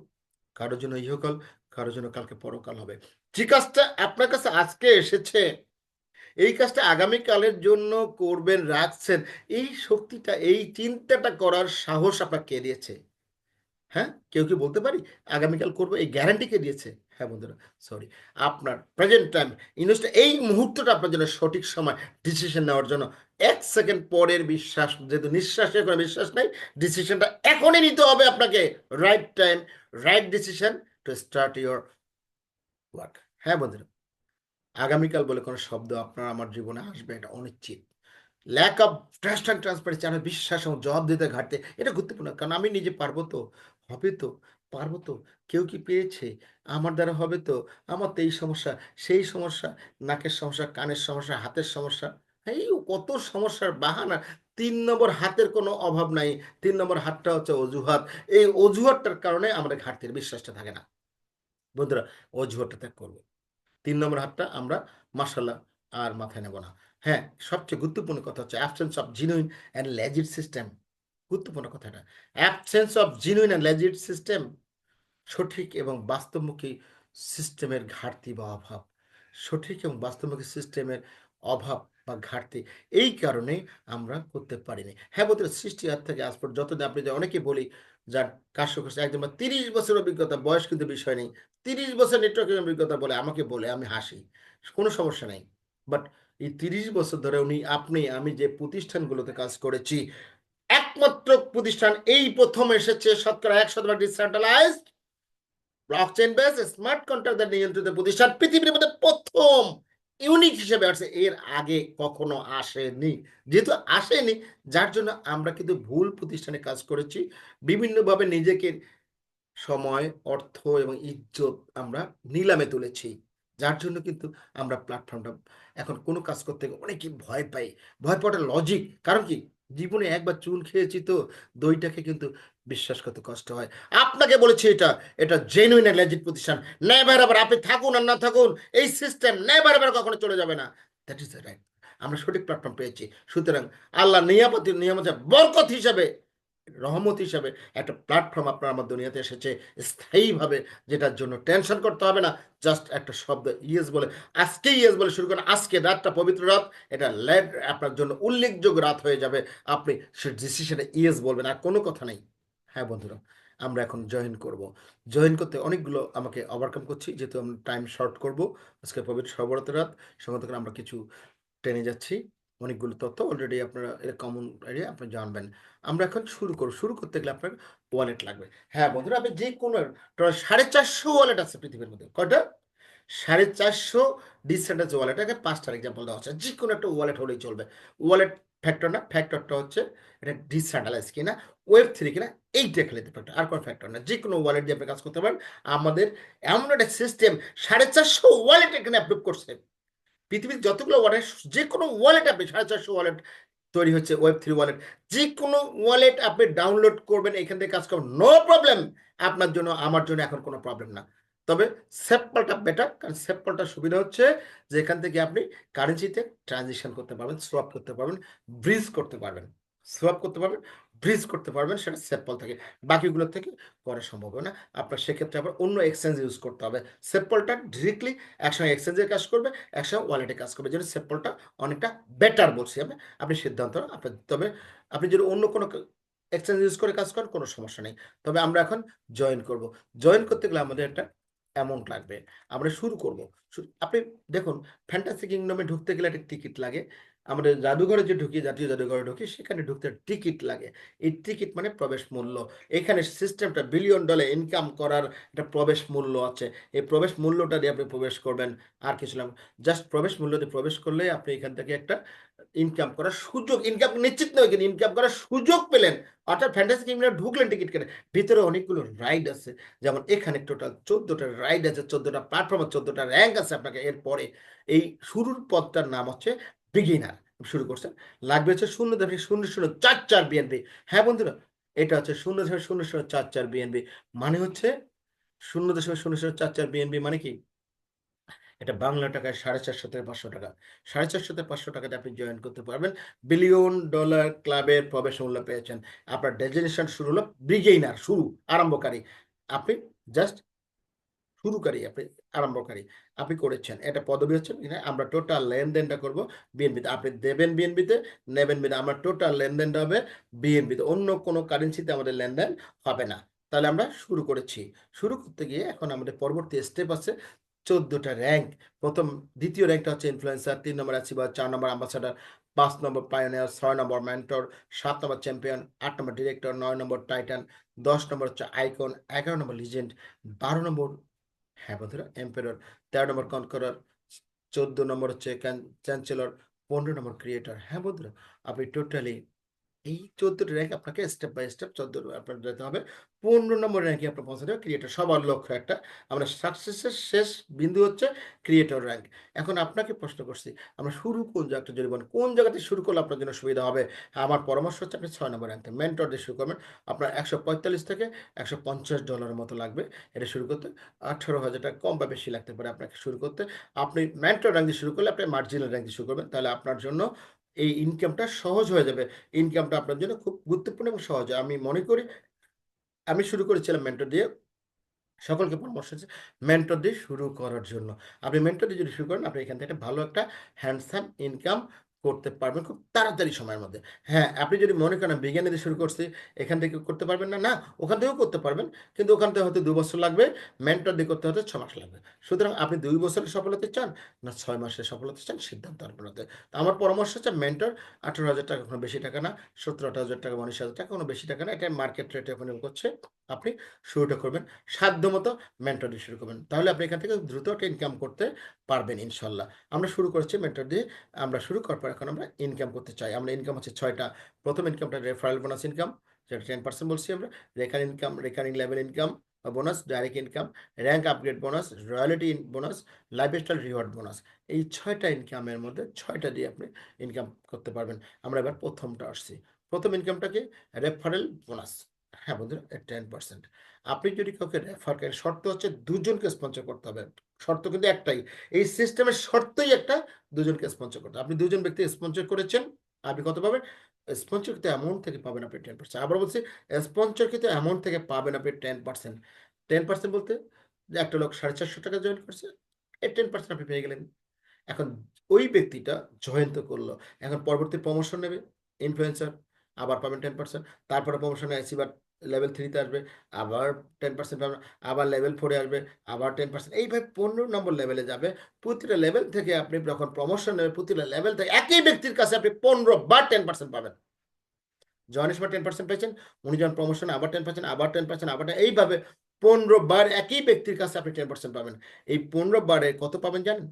কারোর জন্য ইহকাল, কারোর জন্য কালকে পরকাল হবে। যে কাজটা আপনার কাছে আজকে এসেছে, এই কাজটা আগামীকালের জন্য করবেন রাখছেন, এই শক্তিটা, এই চিন্তাটা করার সাহস আপনাকে কে দিয়েছে? হ্যাঁ, কেউ কি বলতে পারি আগামীকাল করবো? এই গ্যারান্টি কে দিয়েছে? হ্যাঁ বন্ধুরা, সরি, আপনার প্রেজেন্ট টাইম ইনভেস্ট, এই মুহূর্তটা আপনার জন্য সঠিক সময় ডিসিশন নেওয়ার জন্য। 1 সেকেন্ড পরের বিশ্বাস, যেহেতু নিঃশ্বাসের কোনো বিশ্বাস নাই, ডিসিশনটা এখনই নিতে হবে আপনাকে। Right time, right decision to start your work. হ্যাঁ বন্ধুরা, আগামীকাল বলে কোনো শব্দ আপনার আমার জীবনে আসবে, এটা অনিশ্চিত। Lack of trust and transparency, আমার বিশ্বাস এবং জবাবদিহিতা ঘাটতে, এটা গুরুত্বপূর্ণ। কারণ আমি নিজে পারবো তো, হবে তো, পারবো তো, কেউ কি পেয়েছে, আমার দ্বারা হবে তো, আমার তো এই সমস্যা, সেই সমস্যা, নাকের সমস্যা, কানের সমস্যা, হাতের সমস্যা, এই কত সমস্যার বাহানা। 3 নম্বর হাতের কোনো অভাব নাই, 3 নম্বর হাতটা হচ্ছে অজুহাত। এই অজুহাতটার কারণে আমাদের ঘাটতির বিশ্বাসটা থাকে না। বন্ধুরা, অজুহাতটা ত্যাগ করবো। 3 নম্বর হাতটা আমরা মাশাল্লাহ আর মাথায় নেব না। হ্যাঁ, সবচেয়ে গুরুত্বপূর্ণ কথা হচ্ছে absence of genuine and legit system. গুরুত্বপূর্ণ কথা এটা, absence of genuine and legit system. সঠিক এবং বাস্তবমুখী সিস্টেমের ঘাটতি বা অভাব, সঠিক এবং বাস্তবমুখী সিস্টেমের অভাব বা ঘাটতি, এই কারণে আমরা করতে পারিনি। হ্যাঁ বন্ধুরা, সৃষ্টি হাত থেকে আজ পর্যন্ত যতদিন আপনি যে অনেকে বলি যার কাজ করছে একদম 30 বছর অভিজ্ঞতা, বয়স কিন্তু বিষয় নেই, 30 বছর নেটওয়ার্কিং অভিজ্ঞতা বলে আমাকে বলে, আমি হাসি, কোনো সমস্যা নেই। বাট এই 30 বছর ধরে আপনি আমি যে প্রতিষ্ঠানগুলোতে কাজ করেছি, একমাত্র প্রতিষ্ঠান এই প্রথম এসেছে শতকরা 100% decentralised blockchain base smart contract নিয়ন্ত্রিত প্রতিষ্ঠান পৃথিবীর মধ্যে প্রথম ইউনিক হিসেবে আসছে। এর আগে কখনো আসেনি। যেহেতু আসেনি, যার জন্য আমরা কিন্তু ভুল প্রতিষ্ঠানে কাজ করেছি, বিভিন্নভাবে নিজেকে সময়, অর্থ এবং ইজ্জত আমরা নিলামে তুলেছি, যার জন্য কিন্তু আমরা প্ল্যাটফর্মটা এখন কোনো কাজ করতে অনেকে ভয় পাই। ভয় পাওয়াটা লজিক, কারণ কি, জীবনে একবার চুন খেয়েছি তো, দইটাকে কিন্তু বিশ্বাস করতে কষ্ট হয়। আপনাকে বলেছি এটা, এটা জেনুইন এন্ড লেজিট প্রতিষ্ঠান। নেভার এভার, আপনি থাকুন আর না থাকুন, এই সিস্টেম নেভার এভার কখনো চলে যাবে না। That is the right. আমরা সঠিক প্ল্যাটফর্ম পেয়েছি, সুতরাং আল্লাহ নিয়ামত বরকত হিসাবে, রহমত হিসাবে একটা প্ল্যাটফর্ম আপনার আমার দুনিয়াতে এসেছে স্থায়ীভাবে, যেটার জন্য টেনশন করতে হবে না। জাস্ট একটা শব্দ ইয়েস বলে, আজকে ইয়েস বলে শুরু করেন। আজকে রাতটা পবিত্র রাত, এটা লেট আপনার জন্য উল্লেখযোগ্য রাত হয়ে যাবে। আপনি সে ডিসিশনে ইয়েস বলবেন, আর কোনো কথা নেই। হ্যাঁ বন্ধুরা, আমরা এখন জয়েন করব। জয়েন করতে অনেকগুলো আমাকে ওভারকাম করছি, যেহেতু আমরা টাইম শর্ট করব। আজকে পবিত্র সবরত রাত, সঙ্গে করে আমরা কিছু ট্রেনে যাচ্ছি। অনেকগুলো তথ্য অলরেডি আপনারা এটা কমন এরিয়া আপনি জানবেন। আমরা এখন শুরু করতে গেলে আপনার ওয়ালেট লাগবে। হ্যাঁ বন্ধুরা, আপনি যে কোনো 450 ওয়ালেট আছে পৃথিবীর মধ্যে। কয়টা? 450 ডিসেন্ট্রালাইজড ওয়ালেট। এখানে 5টার এক্সাম্পল দেওয়া আছে, যে কোনো একটা ওয়ালেট হলেই চলবে। ওয়ালেট ফ্যাক্টর না, ফ্যাক্টরটা হচ্ছে এটা ডিসেন্ট্রালাইজ কিনা, Web3 কিনা, এইটা খেলে ফ্যাক্টর, আর কোনো ফ্যাক্টর না। যে কোনো ওয়ালেট দিয়ে আপনি কাজ করতে পারেন। আমাদের এমন একটা সিস্টেম 450 ওয়ালেট এখানে অ্যাপ্রুভ করছে। পৃথিবীর যতগুলো ওয়ালেট, যে কোনো ওয়ালেট আপনি 450 ওয়ালেট তৈরি হচ্ছে, Web3 ওয়ালেট, যে কোনো ওয়ালেট আপনি ডাউনলোড করবেন, এখান থেকে কাজ করবেন, নো প্রবলেম। আপনার জন্য আমার জন্য এখন কোনো প্রবলেম না। তবে সেপলটা বেটার, কারণ সেপলটার সুবিধা হচ্ছে যে এখান থেকে আপনি কারেন্সিতে ট্রানজিশন করতে পারবেন, সোয়াপ করতে পারবেন, ব্রিজ করতে পারবেন, সোয়াপ করতে পারবেন, ব্রিজ করতে পারবেন, সেটা সেপল থেকে। বাকিগুলো থেকে করা সম্ভব হবে না। আপনার সেক্ষেত্রে আবার অন্য এক্সচেঞ্জ ইউজ করতে হবে। সেপলটা ডিরেক্টলি একসঙ্গে এক্সচেঞ্জের কাজ করবে, একসঙ্গে ওয়ালেটে কাজ করবে, যেন সেপলটা অনেকটা বেটার বলছি আমি। আপনি সিদ্ধান্ত আপনার, তবে আপনি যদি অন্য কোনো এক্সচেঞ্জ ইউজ করে কাজ করেন কোনো সমস্যা নেই। তবে আমরা এখন জয়েন করব। জয়েন করতে গেলে আমাদের একটা অ্যামাউন্ট লাগবে। আমরা শুরু করব। আপনি দেখুন, ফ্যান্টাসি কিংডমে ঢুকতে গেলে একটা টিকিট লাগে। আমাদের জাদুঘরে যে ঢুকি, জাতীয় জাদুঘরে ঢুকি, সেখানে ঢুকতে টিকিট লাগে। এই টিকিট মানে প্রবেশ মূল্য। এখানে সিস্টেমটা বিলিয়ন ডলার ইনকাম করার একটা প্রবেশ মূল্য আছে। এই প্রবেশ মূল্যটা দিয়ে আপনি প্রবেশ করবেন, আর কিছু না। জাস্ট প্রবেশ মূল্য দিয়ে প্রবেশ করলে আপনি এখান থেকে একটা ইনকাম করার সুযোগ, ইনকাম নিশ্চিত নয় কিন্তু ইনকাম করার সুযোগ পেলেন। অর্থাৎ ফ্যান্টাসি কিংডমে ঢুকলেন টিকিট কেটে, ভিতরে অনেকগুলো রাইড আছে। যেমন এখানে টোটাল 14টা রাইড আছে, 14টা প্ল্যাটফর্ম, 14টা র্যাঙ্ক আছে আপনাকে। এরপরে এই শুরুর পদটার নাম হচ্ছে বিগিনার। শুরু করছেন, লাগবে হচ্ছে 0.0044 বিএনপি। হ্যাঁ বন্ধুরা, এটা হচ্ছে 0.0044 বিএনপি, মানে হচ্ছে 0.0044 বিএনপি মানে কি? এটা বাংলা টাকায় 450 থেকে 500 টাকা। 450 থেকে 500 টাকাতে আপনি জয়েন করতে পারবেন। বিলিয়ন ডলার ক্লাবের প্রবেশ মূল্য পেয়েছেন। আপনার ডেজিনেশন শুরু হলো বিগিনার, শুরু, আরম্ভকারী। আপনি জাস্ট শুরুকারী, আপনি আরম্ভকারী, আপনি করেছেন। এটা পদবি হচ্ছে আমরা টোটাল লেনদেনটা করব বিএনপিতে। আপনি দেবেন বিএনপিতে, নেবেন বিএনপি। আমার টোটাল লেনদেনটা হবে বিএনপিতে, অন্য কোনো কারেন্সিতে আমাদের লেনদেন হবে না। তাহলে আমরা শুরু করেছি। শুরু করতে গিয়ে এখন আমাদের পরবর্তী স্টেপ আছে 14টা র্যাঙ্ক। দ্বিতীয় র্যাঙ্কটা হচ্ছে ইনফ্লুয়েন্সার, 3 নম্বর অ্যাচিভার, 4 নম্বর অ্যাম্বাসাডার, 5 নম্বর পায়োনিয়ার, 6 নম্বর মেন্টর, 7 নম্বর চ্যাম্পিয়ন, 8 নম্বর ডিরেক্টর, 9 নম্বর টাইটান, 10 নম্বর হচ্ছে আইকন, 11 নম্বর লিজেন্ড, 12 নম্বর, হ্যাঁ বন্ধুরা, এম্পেরর, 13 নম্বর কনকরার, 14 নম্বর হচ্ছে চ্যান্সেলর, 15 নম্বর ক্রিয়েটর। হ্যাঁ বন্ধুরা, আপনি টোটালি এই 14টা র্যাঙ্ক আপনাকে স্টেপ বাই স্টেপ 14 আপনার যেতে হবে। 15 নম্বর র্যাঙ্কে আপনার পৌঁছাতে হবে ক্রিয়েটর। সবার লক্ষ্য একটা, আমরা সাকসেসের শেষ বিন্দু হচ্ছে ক্রিয়েটর র্যাঙ্ক। এখন আপনাকে প্রশ্ন করছি, আমরা শুরু কোন জায়গাটা যদি বলেন, কোন জায়গাতে শুরু করলে আপনার জন্য সুবিধা হবে? আমার পরামর্শ হচ্ছে আপনি 6 নম্বর র্যাঙ্কে মেন্টর দিয়ে শুরু করবেন। আপনার 145 থেকে 150 ডলারের মতো লাগবে এটা শুরু করতে। 18,000 টাকা কম বা বেশি লাগতে পারে আপনাকে শুরু করতে। আপনি মেন্টর র্যাঙ্ক দিয়ে শুরু করলে আপনি মার্জিনাল র্যাঙ্ক দিয়ে শুরু করবেন, তাহলে আপনার জন্য এই ইনকামটা সহজ হয়ে যাবে। ইনকামটা আপনার জন্য খুব গুরুত্বপূর্ণ এবং সহজ। আমি মনে করি, আমি শুরু করেছিলাম মেন্টর দিয়ে। সকলকে পরামর্শ হচ্ছে মেন্টর দিয়ে শুরু করার জন্য। আপনি মেন্টর দিয়ে যদি শুরু করেন, আপনি এখান থেকে ভালো একটা হ্যান্ডসাম ইনকাম করতে পারবেন খুব তাড়াতাড়ি সময়ের মধ্যে। হ্যাঁ, আপনি যদি মনে করেন বিজ্ঞানী দিয়ে শুরু করছি, এখান থেকে করতে পারবেন না, না, ওখান থেকেও করতে পারবেন, কিন্তু ওখান থেকে হয়তো 2 বছর লাগবে, মেন্টর দিয়ে করতে হতে 6 মাস লাগবে। সুতরাং আপনি 2 বছরের সফলতা চান না 6 মাসের সফলতা চান, সিদ্ধান্ত আপনার হাতে। তো আমার পরামর্শ হচ্ছে মেন্টর 18,000 টাকা, কোনো বেশি টাকা না, 17-18,000 টাকা, 19,000 টাকা, কোনো বেশি টাকা না, এটা মার্কেট রেটে এখন করছে। আপনি শুরুটা করবেন সাধ্যমতো মেন্টর দিয়ে শুরু করবেন, তাহলে আপনি এখান থেকে দ্রুত একটা ইনকাম করতে পারবেন ইনশাল্লাহ। আমরা শুরু করেছি মেন্টর দিয়ে, আমরা শুরু করার পর এখন আমরা ইনকাম করতে চাই। আমরা ইনকাম হচ্ছে 6টা। প্রথম ইনকামটা রেফারেল বোনাস ইনকাম, যেটা 10% বলছি আমরা। Recurring income, recurring level income bonus, direct income, rank upgrade bonus, royalty bonus, lifestyle reward bonus. এই 6টা ইনকামের মধ্যে 6টা দিয়ে আপনি ইনকাম করতে পারবেন। আমরা এবার প্রথমটা আসছি। প্রথম ইনকামটাকে রেফারেল বোনাস। হ্যাঁ বন্ধুরা, 10%। আপনি যদি কাউকে রেফার করেন, শর্ত হচ্ছে 2জনকে স্পন্সর করতে হবে। শর্ত কিন্তু একটাই, এই সিস্টেমের শর্তই একটা, 2জনকে স্পন্সর করতে হবে। আপনি 2জন ব্যক্তি স্পন্সর করেছেন, আপনি কত পাবেন? স্পন্সরকৃত অ্যামাউন্ট থেকে পাবেন আপনি 10%। আবার বলছি, স্পন্সরকৃত অ্যামাউন্ট থেকে পাবেন আপনি 10%। 10% বলতে, যে একটা লোক 450 টাকা জয়েন করছে, এই 10% আপনি পেয়ে গেলেন। এখন ওই ব্যক্তিটা জয়েন তো করলো, এখন পরবর্তী প্রমোশন নেবে ইনফ্লুয়েন্সার, আবার পাবেন 10%। তারপরে প্রমোশনে অ্যাচিভার লেভেল 3-তে আসবে, আবার 10% পাবেন, আবার লেভেল 4-এ আসবে, আবার 10%। এইভাবে 15 নম্বর লেভেলে যাবে। প্রতিটা লেভেল থেকে আপনি যখন প্রমোশন নেবে, প্রতিটা লেভেল থেকে একই ব্যক্তির কাছে আপনি 15 বার 10% পাবেন। জয়েনের সময় 10% পেয়েছেন, উনি যখন প্রমোশনে আবার 10%, আবার 10%, আবার এইভাবে 15 বার একই ব্যক্তির কাছে আপনি 10% পাবেন। এই 15 বারে কত পাবেন জানেন?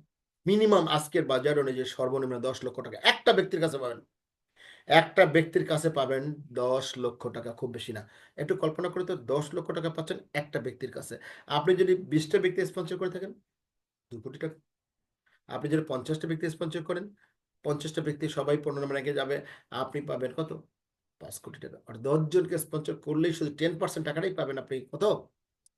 মিনিমাম আজকের বাজার অনুযায়ী সর্বনিম্ন 10 লক্ষ টাকা একটা ব্যক্তির কাছে পাবেন। একটা ব্যক্তির কাছে পাবেন 10 লক্ষ টাকা, খুব বেশি না। একটু কল্পনা করে তো, 10 লক্ষ টাকা পাচ্ছেন একটা ব্যক্তির কাছে। আপনি যদি 20টা ব্যক্তি স্পন্সর করে থাকেন, 2 কোটি টাকা। আপনি যদি 50টা ব্যক্তি স্পন্সর করেন, 50টা ব্যক্তি সবাই 15 নম্বর র্যাঙ্কে যাবে, আপনি পাবেন কত? 5 কোটি টাকা। আর 10 জনকে স্পন্সর করলেই শুধু 10% টাকাটাই পাবেন আপনি কত?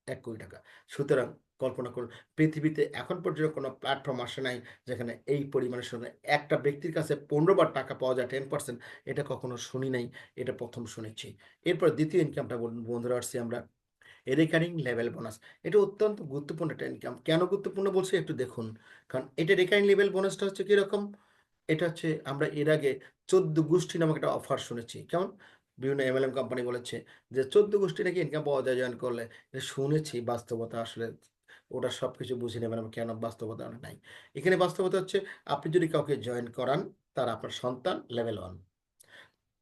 1 কোটি টাকা। সুতরাং কল্পনা করুন, পৃথিবীতে এখন পর্যন্ত কোনো প্ল্যাটফর্ম আসে নাই যেখানে এই পরিমাণের সঙ্গে একটা ব্যক্তির কাছে 15 বার টাকা পাওয়া যায় 10%, এটা কখনো শুনি নাই, এটা প্রথম শুনেছি। এরপর দ্বিতীয় ইনকামটা বন্ধুরা আসছি আমরা রেকারিং লেভেল বোনাস। এটা অত্যন্ত গুরুত্বপূর্ণ একটা ইনকাম। কেন গুরুত্বপূর্ণ বলছি একটু দেখুন, কারণ এটা রেকারিং লেভেল বোনাসটা হচ্ছে কিরকম, এটা হচ্ছে আমরা এর আগে 14 গোষ্ঠী নামক একটা অফার শুনেছি। কেমন, বিভিন্ন এমএলএম কোম্পানি বলেছে যে 14 গোষ্ঠী নাকি ইনকাম পাওয়া যায় জয়েন করলে। এটা শুনেছি, বাস্তবতা আসলে ওটা সবকিছু বুঝে নেবেন, কেন বাস্তবতা নাই। এখানে বাস্তবতা হচ্ছে আপনি যদি কাউকে জয়েন করান, তার আপনার সন্তান লেভেল 1,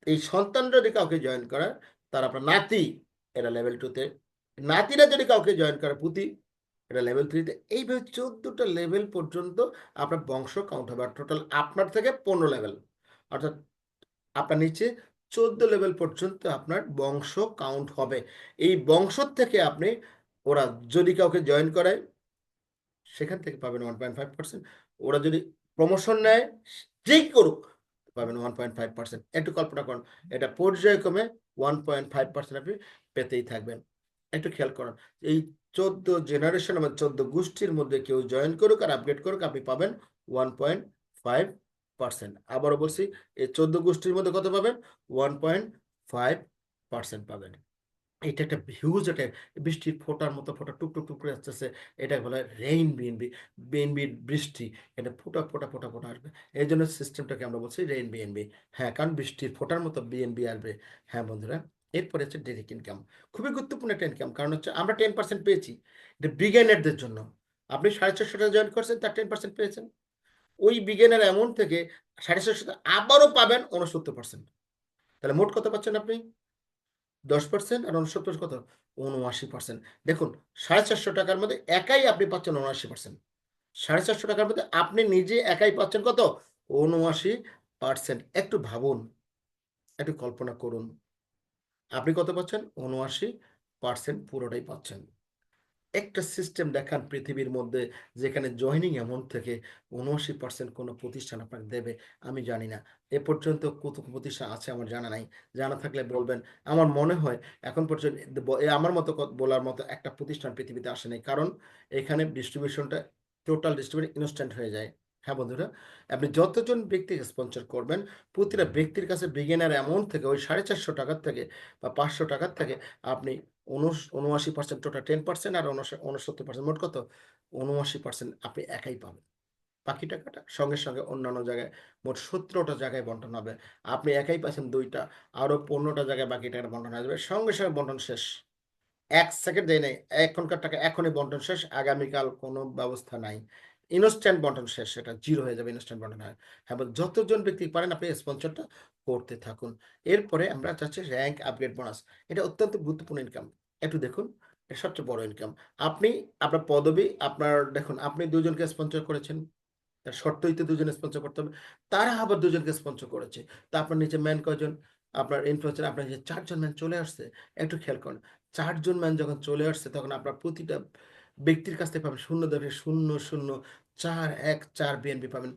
এই সন্তান যদি কাউকে জয়েন করায় তার আপনার নাতি, এরা লেভেল 2তে, নাতিরা যদি কাউকে জয়েন করে পুতি, এটা লেভেল 3তে। এইভাবে 14টা লেভেল পর্যন্ত আপনার বংশ কাউন্ট হবে। আর টোটাল আপনার থেকে 15 লেভেল, অর্থাৎ আপনার নিচে 14 লেভেল পর্যন্ত আপনার বংশ কাউন্ট হবে। এই বংশ থেকে আপনি, ওরা যদি কাউকে জয়েন করায় সেখান থেকে পাবেন 1.5%। ওরা যদি প্রমোশন নেয়, যেই করুক, পাবেন 1.5%। একটু কল্পনা করুন, এটা পর্যায়ক্রমে 1.5% আপনি পেতেই থাকবেন। একটু খেয়াল করুন, এই 14 জেনারেশন বা 14 গোষ্ঠীর মধ্যে কেউ জয়েন করুক আর আপডেট করুক, আপনি পাবেন 1.5%। আবারও বলছি, এই 14 গোষ্ঠীর মধ্যে কত পাবেন? 1.5% পাবেন। এটা একটা হিউজ, একটা বৃষ্টির ফোঁটার মতো ফোঁটা টুক টুক করে আসতেছে, এটা বলা হয় রেইন বিএনবি, বিএনবির বৃষ্টি, এটা ফোঁটা ফোঁটা ফোঁটা ফোঁটা আসবে। এই জন্য সিস্টেমটাকে আমরা বলছি রেইন বিএনবি। হ্যাঁ, কারণ বৃষ্টির ফোঁটার মতো বিএনবি আসবে। হ্যাঁ বন্ধুরা, এরপরে হচ্ছে ডাইরেক্ট ইনকাম। খুবই গুরুত্বপূর্ণ একটা ইনকাম, কারণ হচ্ছে আমরা 10% পেয়েছি, এটা বিগিনারদের জন্য। আপনি 450 টাকা জয়েন করছেন, তার 10% পেয়েছেন। ওই বিগিনার অ্যামাউন্ট থেকে 450 আবারও পাবেন 69%। তাহলে মোট কত পাচ্ছেন আপনি? 10% আর 69 কত? 79%। দেখুন, 450 টাকার মধ্যে একাই আপনি পাচ্ছেন 79%। 450 টাকার মধ্যে আপনি নিজে একাই পাচ্ছেন কত? 79%। একটু ভাবুন, একটু কল্পনা করুন, আপনি কত পাচ্ছেন? 79% পুরোটাই পাচ্ছেন। একটা সিস্টেম দেখান পৃথিবীর মধ্যে যেখানে জয়েনিং অ্যামাউন্ট থেকে 79% কোনো প্রতিষ্ঠান আপনাকে দেবে। আমি জানি না, এ পর্যন্ত কত প্রতিষ্ঠান আছে আমার জানা নাই। জানা থাকলে বলবেন। আমার মনে হয় এখন পর্যন্ত আমার মতো বলার মতো একটা প্রতিষ্ঠান পৃথিবীতে আসে নাই, কারণ এখানে ডিস্ট্রিবিউশনটা, টোটাল ডিস্ট্রিবিউশন ইনস্ট্যান্ট হয়ে যায়। হ্যাঁ বন্ধুরা, আপনি যতজন ব্যক্তিকে স্পন্সর করবেন, প্রতিটা ব্যক্তির কাছে বিগিনার অ্যামাউন্ট থেকে ওই 450 টাকার থেকে বা 500 টাকার থেকে আপনি 79% টোটাল 10% আর 69%, মোট কত? 79% আপনি একাই পাবেন। বাকি টাকাটা সঙ্গে সঙ্গে অন্যান্য জায়গায় মোট 17টা জায়গায় বন্টন হবে। আপনি একাই পাচ্ছেন 2টা, আরো 15টা জায়গায় বাকি টাকাটা বন্টন হয়ে যাবে। সঙ্গে সঙ্গে বন্টন শেষ, 1 সেকেন্ড দেয় নাই। এখনকার টাকা এখনই বন্টন শেষ, আগামীকাল কোনো ব্যবস্থা নাই। ইনস্ট্যান্ট বন্টন শেষ, সেটা জিরো হয়ে যাবে ইনস্ট্যান্ট বন্টন হয়। হ্যাঁ, যতজন ব্যক্তি পারেন আপনি স্পন্সরটা করতে থাকুন। এরপরে আমরা চাচ্ছি র্যাঙ্ক আপগ্রেড বোনাস। এটা অত্যন্ত গুরুত্বপূর্ণ ইনকাম। একটু দেখুন, এটা সবচেয়ে বড় ইনকাম। আপনি আপনার পদবি, আপনার দেখুন, আপনি 2জনকে স্পন্সর করেছেন, তার শর্তই তো 2জন স্পন্সর করতে হবে। তারা আবার 2জনকে স্পন্সর করেছে, তা আপনার নিচে ম্যান কয়জন? আপনার ইনফ্লুয়েন্সার আপনার নিচে 4জন ম্যান চলে আসছে। একটু খেয়াল করুন, 4জন ম্যান যখন চলে আসছে, তখন আপনার প্রতিটা ব্যক্তির কাছ থেকে পাবেন 0.00414 বিএনপি পাবেন।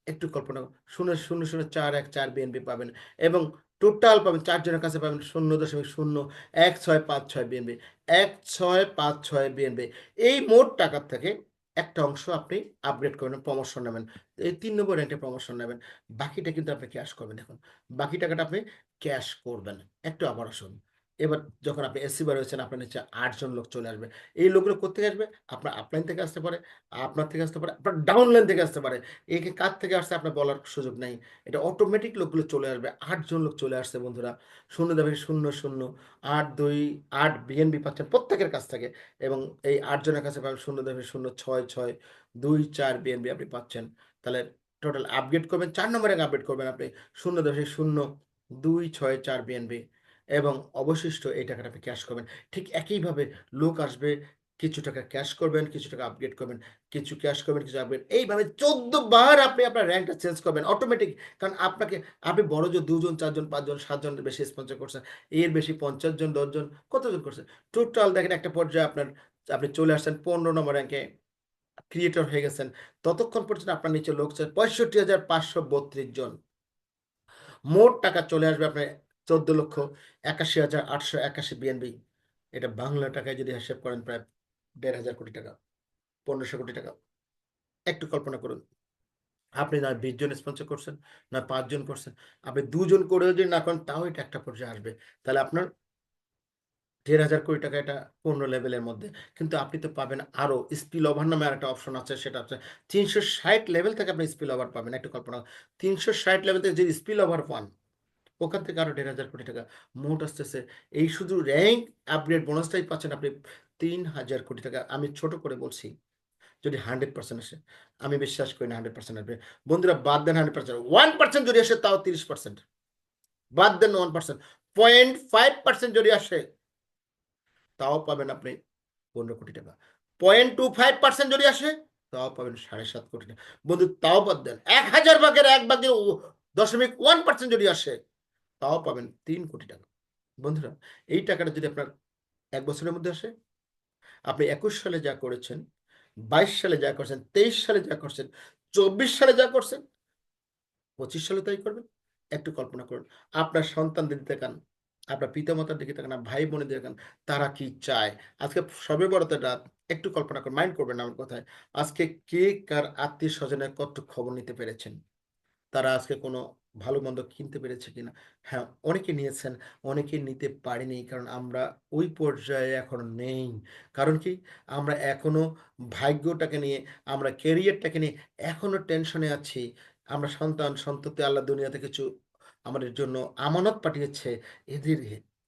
একটু কল্পনা করুন, 0.00414 বিএনপি পাবেন, এবং টোটাল পাবেন 4জনের কাছে পাবেন 0.01656 বিএনপি, 1656 বিএনপি। এই মোট টাকার থেকে একটা অংশ আপনি আপগ্রেড করবেন, প্রমোশন নেবেন, এই 3 নম্বর র্যাঙ্কে প্রমোশন নেবেন। বাকিটা কিন্তু আপনি ক্যাশ করবেন। দেখুন, বাকি টাকাটা আপনি ক্যাশ করবেন। একটু আবার আসুন, এবার যখন আপনি এসসি বার হয়েছেন, আপনার নিচে 8জন লোক চলে আসবে। এই লোকগুলো কোথেকে আসবে? আপনার আপলাইন থেকে আসতে পারে, আপনার থেকে আসতে পারে, আপনার ডাউনলাইন থেকে আসতে পারে। একে কার থেকে আসছে আপনার বলার সুযোগ নাই। এটা অটোমেটিক লোকগুলো চলে আসবে। 8জন লোক চলে আসছে বন্ধুরা। 0.00828 বিএনবি পাচ্ছেন প্রত্যেকের কাছ থেকে, এবং এই 8জনের কাছে পাবেন 0.06624 বিএনবি আপনি পাচ্ছেন। তাহলে টোটাল আপগ্রেড করবেন, 4 নম্বরে আপগ্রেড করবেন আপনি 0.0264 বিএনবি, এবং অবশিষ্ট এই টাকাটা আপনি ক্যাশ করবেন। ঠিক একইভাবে লোক আসবে, কিছু টাকা ক্যাশ করবেন, কিছু টাকা আপগ্রেড করবেন, কিছু ক্যাশ করবেন, কিছু আপগ্রেড। এইভাবে 14 বার আপনি আপনার র্যাঙ্কটা চেঞ্জ করবেন অটোমেটিক। কারণ আপনি বড় যে 2জন 4জন 5জন 7জনের বেশি স্পন্সর করছেন, এর বেশি 50 জন 10 জন কতজন করছেন, টোটাল দেখেন একটা পর্যায়ে আপনি চলে আসছেন 15 নম্বর র্যাঙ্কে, ক্রিয়েটর হয়ে গেছেন। ততক্ষণ পর্যন্ত আপনার নিচে লোক 65,532 জন। মোট টাকা চলে আসবে আপনার 14,81,881 বিএনবি। এটা বাংলা টাকায় যদি হিসাব করেন প্রায় 1,500 কোটি টাকা। 1500 কোটি টাকা। একটু কল্পনা করুন, আপনি না 20 জন স্পন্সর করছেন, না 5 জন করছেন, আপনি 2 জন করেও যদি না করেন তাও এটা একটা পর্যায়ে আসবে। তাহলে আপনার 1,500 কোটি টাকা এটা 15 লেভেলের মধ্যে। কিন্তু আপনি তো পাবেন আরো স্পিল ওভার নামে আরেকটা অপশন আছে, সেটা হচ্ছে 360 লেভেল থেকে আপনি স্পিল ওভার পাবেন। একটু কল্পনা 360 লেভেল থেকে যে স্পিল ওভার পান, ওখান থেকে আরো 1,500 কোটি টাকা মোট আসতেছে। এই শুধু র্যাঙ্ক আপগ্রেড বোনাসটাই পাচ্ছেন আপনি 3,000 কোটি টাকা। আমি ছোট করে বলছি, যদি 100% আসে, আমি বিশ্বাস করি না 100% আসবে। বন্ধুরা বাদ দেন 100%, 1% যদি আসে তাও 30%, বাদ দেন 1%, 0.5% যদি আসে তাও পাবেন আপনি 15 কোটি টাকা। 0.25% যদি আসে তাও পাবেন 7.5 কোটি টাকা। বন্ধু তাও বাদ দেন 1000 ভাগের 1/0.1% যদি আসে তাও পাবেন 3 কোটি টাকা। বন্ধুরা এই টাকাটা যদি আপনার 1 বছরের মধ্যে আসে, আপনি 21 সালে যা করেছেন, 22 সালে যা করছেন, 23 সালে যা করছেন, 24 সালে যা করছেন, 25 সালে তাই করবেন। একটু কল্পনা করুন, আপনার সন্তানদের দিকে তাকান, আপনার পিতামাতার দিকে তাকান, ভাই বোনের দিকে তাকান, তারা কি চায়। আজকে সবে বরাতের রাত, একটু কল্পনা করুন, মাইন্ড করবেন না আমার কথায়। আজকে কে কার আত্মীয় স্বজনের কত খবর নিতে পেরেছেন, তারা আজকে কোনো ভালো মন্দ কিনতে পেরেছে কিনা। হ্যাঁ, অনেকে নিয়েছেন, অনেকে নিতে পারেনি, কারণ আমরা ওই পর্যায়ে এখনো নেই। কারণ কি, আমরা এখনো ভাগ্যটাকে নিয়ে, আমরা ক্যারিয়ারটাকে নিয়ে এখনো টেনশনে আছি। আমরা সন্তান সন্ততি আল্লাহ দুনিয়াতে কিছু আমাদের জন্য আমানত পাঠিয়েছে, এদের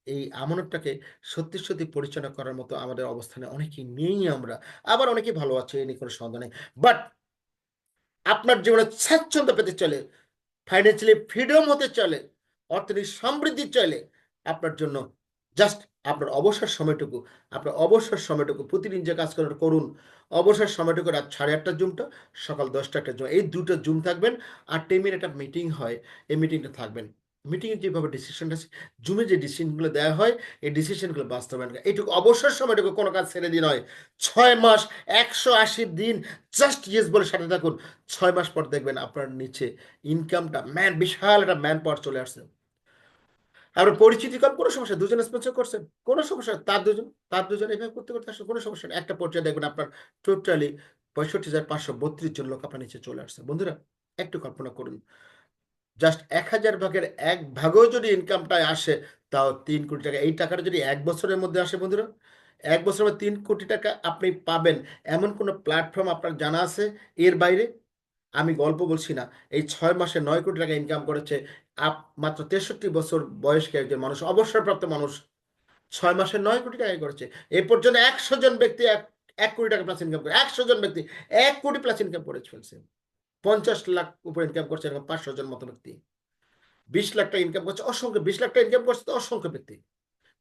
এই আমানতটাকে সত্যি সত্যি পরিচালনা করার মতো আমাদের অবস্থানে অনেকেই নেই আমরা। আবার অনেকেই ভালো আছে, এ নিয়ে কোনো সন্দেহ নেই। বাট আপনার জীবনে স্বাচ্ছন্দ্য পেতে চলে, ফাইন্যান্সিয়ালি ফ্রিডম হতে চলে, অর্থনৈতিক সমৃদ্ধি চলে, আপনার জন্য জাস্ট আপনার অবসর সময়টুকু প্রতিদিন যে কাজ করুন, অবসর সময়টুকু রাত 8:30টার জুমটা, সকাল 10টা একটা জুম, এই দুটো জুম থাকবেন। আর 10 মিনিট একটা মিটিং হয়, এই মিটিংটা থাকবেন। মিটিংয়ে যেভাবে ডিসিশন আছে, জুমে যে ডিসিশনগুলো দেওয়া হয়, এই ডিসিশনগুলো বাস্তবায়ন করা। এইটুকু অবসর সময়টুকু কোনো কাজ ছেড়ে দিন হয়, 6 মাস 180 দিন জাস্ট ইয়েস বলে সাথে থাকুন। 6 মাস পর দেখবেন আপনার নিচে ইনকামটা বিশাল একটা ম্যান পাওয়ার চলে আসছে। আপনার পরিচিতি কম, কোনো সমস্যা, দুজন স্পন্সর করছেন, কোনো সমস্যা, তার দুজন এভাবে করতে করতে আসলে কোনো সমস্যা নেই। একটা পর্যায়ে দেখবেন আপনার টোটালি 65,532 জন লোক আপনার নিচে চলে আসছে। বন্ধুরা একটু কল্পনা করুন, জাস্ট 1000 ভাগের 1 ভাগও যদি ইনকামটা আসে, তাও 3 কোটি টাকা। এই টাকাটা যদি 1 বছরের মধ্যে আসে বন্ধুরা, 1 বছরের মধ্যে 3 কোটি টাকা আপনি পাবেন, এমন কোনো প্ল্যাটফর্ম আপনার জানা আছে এর বাইরে? আমি গল্প বলছি না। এই 6 মাসে 9 কোটি টাকা ইনকাম করেছে মাত্র 63 বছর বয়স্ক একজন মানুষ, অবসরপ্রাপ্ত মানুষ। 6 মাসে 9 কোটি টাকা করেছে। এ পর্যন্ত 100 জন ব্যক্তি 1 কোটি টাকা প্লাস ইনকাম করে, 100 জন ব্যক্তি 1 কোটি প্লাস ইনকাম করে ফেলছে। 50 লাখ উপরে ইনকাম করছে এরকম 500 জন মতো ব্যক্তি। 20 লাখ টাকা ইনকাম করছে অসংখ্য, 20 লাখ টাকা ইনকাম করছে তো অসংখ্য ব্যক্তি।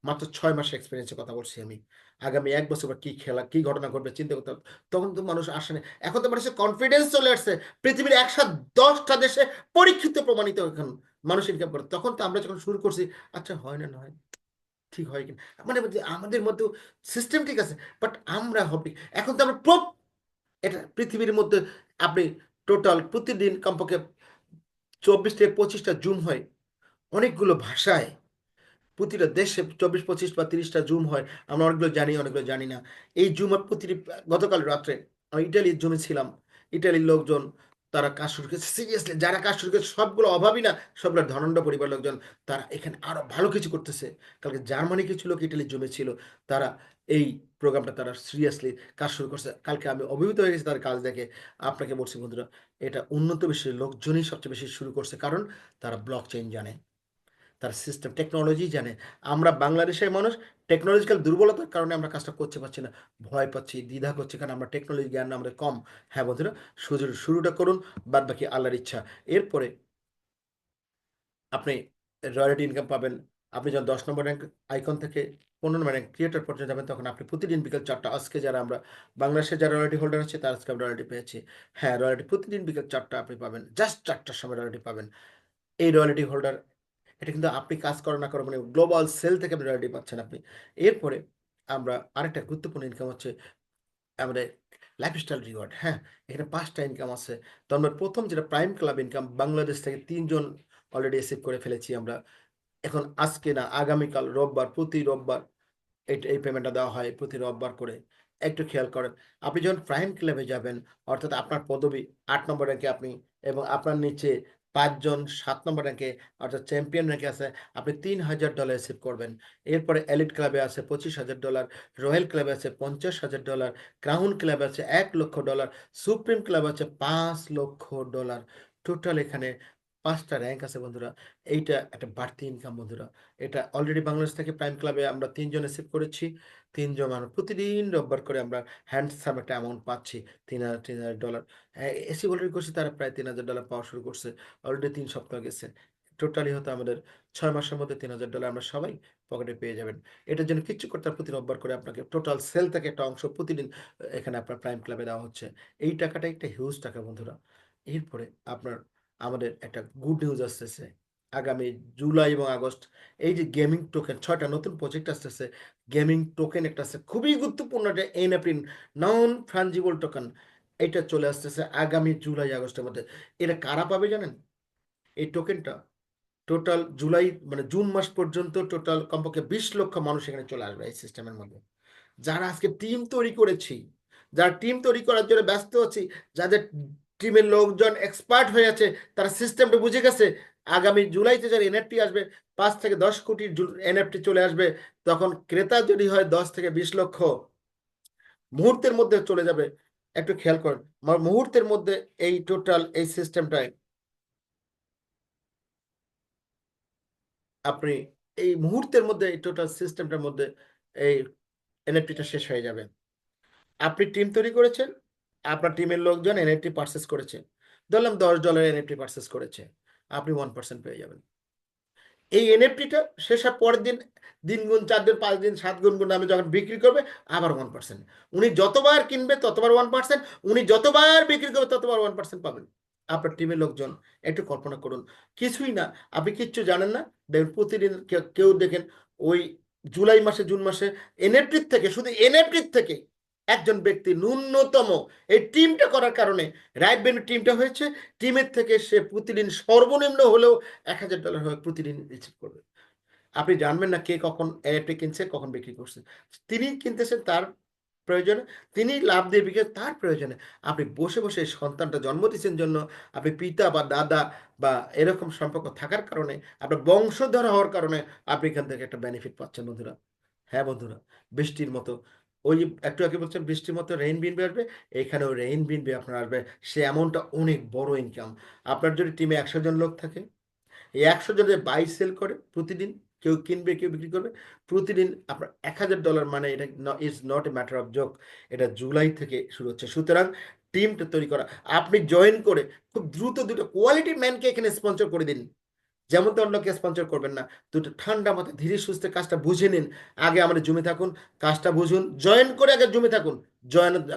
মাত্র 6 মাসের এক্সপেরিয়েন্সের কথা বলছি আমি। আগামী 1 বছর পর কি ঘটনা ঘটবে চিন্তা করতে হবে। তখন তো মানুষ আসে না। এখন তো মানুষের কনফিডেন্স চলে আসছে। পৃথিবীর 110টা দেশে পরীক্ষিত প্রমাণিত এখন মানুষ ইনকাম করে। তখন তো আমরা যখন শুরু করছি, আচ্ছা হয় না নয়, ঠিক হয় কিনা। মানে আমাদের মধ্যে সিস্টেম ঠিক আছে, বাট আমরা হবে এখন তো আমরা এটা পৃথিবীর মধ্যে আপনি টোটাল প্রতিদিন কমপক্ষে 24 থেকে 25টা জুম হয় অনেকগুলো ভাষায়। প্রতিটা দেশে 24, 25 বা 30টা জুম হয়। আমরা অনেকগুলো জানি, অনেকগুলো জানি না। এই জুমের গতকাল রাত্রে আমি ইটালির জুমে ছিলাম। ইটালির লোকজন তারা কাজ শুরু করেছে সিরিয়াসলি, যারা কাজ শুরু করেছে সবগুলো অভাবী না, সবগুলো ধনন্ড পরিবার লোকজন। তারা এখানে আরো ভালো কিছু করতেছে। কালকে জার্মানি কিছু লোক ইটালির জুমে ছিল, তারা এই প্রোগ্রামটা তারা সিরিয়াসলি কাজ শুরু করছে। কালকে আমি অভিভূত হয়ে গেছি তার কাজ দেখে। আপনাকে বলছি বন্ধুরা, এটা উন্নত বিশ্বের লোকজনই সবচেয়ে বেশি শুরু করছে, কারণ তারা ব্লক চেইন জানে, তার সিস্টেম টেকনোলজি জানে। আমরা বাংলাদেশের মানুষ টেকনোলজিক্যাল দুর্বলতার কারণে আমরা কাজটা করতে পারছি না, ভয় পাচ্ছি, দ্বিধা করছি, কারণ আমরা টেকনোলজি জ্ঞান আমাদের কম। হ্যাঁ বন্ধুরা, শুরুটা করুন, বাদ বাকি আল্লাহর ইচ্ছা। এরপরে আপনি রয়্যালটি ইনকাম পাবেন। আপনি যখন 10 নম্বর র্যাঙ্ক আইকন থেকে 15 নম্বর র্যাঙ্ক ক্রিয়েটর পর্যন্ত যাবেন, তখন আপনি প্রতিদিন বিকেল 4টা, আজকে যারা আমরা বাংলাদেশের যারা রয়্যালটি হোল্ডার আছে তার আজকে আমরা রয়্যালটি পেয়েছি। হ্যাঁ, রয়্যালটি প্রতিদিন বিকেল 4টা আপনি পাবেন, জাস্ট 4টার সময় রয়্যালটি পাবেন। এই রয়্যালটি হোল্ডার, এটা কিন্তু আপনি কাজ করো না করো, মানে গ্লোবাল সেল থেকে আপনি রয়্যালটি পাচ্ছেন আপনি। এরপরে আমরা আরেকটা গুরুত্বপূর্ণ ইনকাম হচ্ছে আমাদের লাইফস্টাইল রিওয়ার্ড। হ্যাঁ, এখানে 5টা ইনকাম আছে। তো আমরা প্রথম যেটা প্রাইম ক্লাব ইনকাম, বাংলাদেশ থেকে 3 জন অলরেডি রিসিভ করে ফেলেছি আমরা। এখন আজকে না, আগামীকাল রোববার, প্রতি রোববার এই পেমেন্টটা দেওয়া হয় প্রতি রোববার করে। একটু খেয়াল করেন, আপনি যখন প্রাইম ক্লাবে যাবেন, অর্থাৎ আপনার পদবি ৮ নম্বর র্যাঙ্কে আপনি এবং আপনার নিচে ৫ জন ৭ নম্বর র্যাঙ্কে অর্থাৎ চ্যাম্পিয়ন র্যাঙ্কে আছে, আপনি $৩,০০০ রিসিভ করবেন। এরপরে এলিট ক্লাবে আছে $২৫,০০০, রয়্যাল ক্লাবে আছে $৫০,০০০, ক্রাউন ক্লাবে আছে $১,০০,০০০, সুপ্রিম ক্লাবে আছে $৫,০০,০০০। টোটাল এখানে ৫টা র্যাঙ্ক আছে বন্ধুরা। এইটা একটা বাড়তি ইনকাম বন্ধুরা। এটা অলরেডি বাংলাদেশ থেকে প্রাইম ক্লাবে আমরা ৩ জন রিসিভ করেছি। ৩ জন মানুষ প্রতিদিন রোববার করে আমরা হ্যান্ডসাম একটা অ্যামাউন্ট পাচ্ছি, $৩,০০০। এসি অলরেডি করছি, তারা প্রায় $৩,০০০ পাওয়া শুরু করছে। অলরেডি ৩ সপ্তাহ গেছে। টোটালি হয়তো আমাদের ৬ মাসের মধ্যে $৩,০০০ আমরা সবাই পকেটে পেয়ে যাবেন। এটার জন্য কিচ্ছু করতে হবে, প্রতি রোববার করে আপনাকে টোটাল সেল থেকে একটা অংশ প্রতিদিন এখানে আপনার প্রাইম ক্লাবে দেওয়া হচ্ছে। এই টাকাটা একটা হিউজ টাকা বন্ধুরা। এরপরে আপনার আমাদের একটা গুড নিউজ আসতেছে। আগামী জুলাই এবং আগস্ট এই যে গেমিং টোকেন ৬টা নতুন প্রজেক্ট আসতেছে। গেমিং টোকেন একটা আছে খুবই গুরুত্বপূর্ণ, একটা এনএফটি, নন ফাঞ্জিবল টোকেন। এটা চলে আসতেছে আগামী জুলাই আগস্টের মধ্যে। এটা কারা পাবে জানেন? এই টোকেনটা টোটাল জুলাই মানে জুন মাস পর্যন্ত টোটাল কমপক্ষে ২০ লক্ষ মানুষ এখানে চলে আসবে এই সিস্টেমের মধ্যে। যারা আজকে টিম তৈরি করেছি, যারা টিম তৈরি করার জন্য ব্যস্ত আছি, যাদের টিমের লোকজন এক্সপার্ট হয়ে আছে, তারা সিস্টেমটা বুঝে গেছে। আগামী জুলাইতে যারা এনএফটি আসবে, ৫ থেকে ১০ কোটি এনএফটি চলে আসবে, তখন ক্রেতা যদি হয় ১০ থেকে ২০ লক্ষ, মুহূর্তের মধ্যে চলে যাবে। একটু খেয়াল করেন, মুহূর্তের মধ্যে এই টোটাল এই সিস্টেমটায় আপনি এই মুহূর্তের মধ্যে এই টোটাল সিস্টেমটার মধ্যে এই এনএফটিটা শেষ হয়ে যাবে। আপনি টিম তৈরি করেছেন, আপনার টিমের লোকজন এনএফটি পারচেস করেছে, ধরলাম $10 এনএফটি পারচেস করেছে, আপনি 1% পেয়ে যাবেন। এই এনএফটিটা শেষ হওয়ার পরের দিন, ৩ গুণ ৪ দিন ৫ দিন ৭ গুণ দামে যখন বিক্রি করবে, আবার 1%। উনি যতবার কিনবে ততবার 1%, উনি যতবার বিক্রি করবে ততবার 1% পাবেন। আপনার টিমের লোকজন, একটু কল্পনা করুন, কিছুই না, আপনি কিচ্ছু জানেন না, দেখুন প্রতিদিন কেউ দেখেন ওই জুলাই মাসে জুন মাসে এনএফটির থেকে, শুধু এনএফটির থেকে একজন ব্যক্তি ন্যূনতম এই টিমটা করার কারণে, রাইট ব্যান্ড টিমটা হয়েছে, টিমের থেকে সে প্রতিদিন সর্বনিম্ন হলেও $১,০০০ হয়ে প্রতিদিন রিসিভ করবে। আপনি জানবেন না কে কখন এনএফটি কিনছে, কখন বিক্রি করছে। তিনি কিনতেছেন তার প্রয়োজনে, তিনি লাভ দিয়ে বিক্রি তার প্রয়োজনে। আপনি বসে বসে সন্তানটা জন্ম দিচ্ছেন জন্য, আপনি পিতা বা দাদা বা এরকম সম্পর্ক থাকার কারণে, আপনার বংশধর হওয়ার কারণে আপনি এখান থেকে একটা বেনিফিট পাচ্ছেন বন্ধুরা। হ্যাঁ বন্ধুরা, বৃষ্টির মতো, ওই যে একটু আগে বলছেন বৃষ্টির মতো রেইন বিনবে আসবে, এখানেও রেইন বিনবে আপনার আসবে। সে এমনটা অনেক বড় ইনকাম। আপনার যদি টিমে ১০০ জন লোক থাকে, এই ১০০ জন যদি বাই সেল করে প্রতিদিন, কেউ কিনবে কেউ বিক্রি করবে, প্রতিদিন আপনার $১,০০০, মানে এটা is not a matter of joke. এটা জুলাই থেকে শুরু হচ্ছে। সুতরাং টিমটা তৈরি করা, আপনি জয়েন করে খুব দ্রুত দুটো কোয়ালিটি ম্যানকে এখানে স্পন্সর করে দিন। যেমন তো অন্যকে স্পন্সর করবেন না, দুটো ঠান্ডা মাথায় ধীরে সুস্থে কাজটা বুঝে নিন। আগে আমাদের জমে থাকুন, কাজটা বুঝুন, জয়েন করে আগে জমে থাকুন।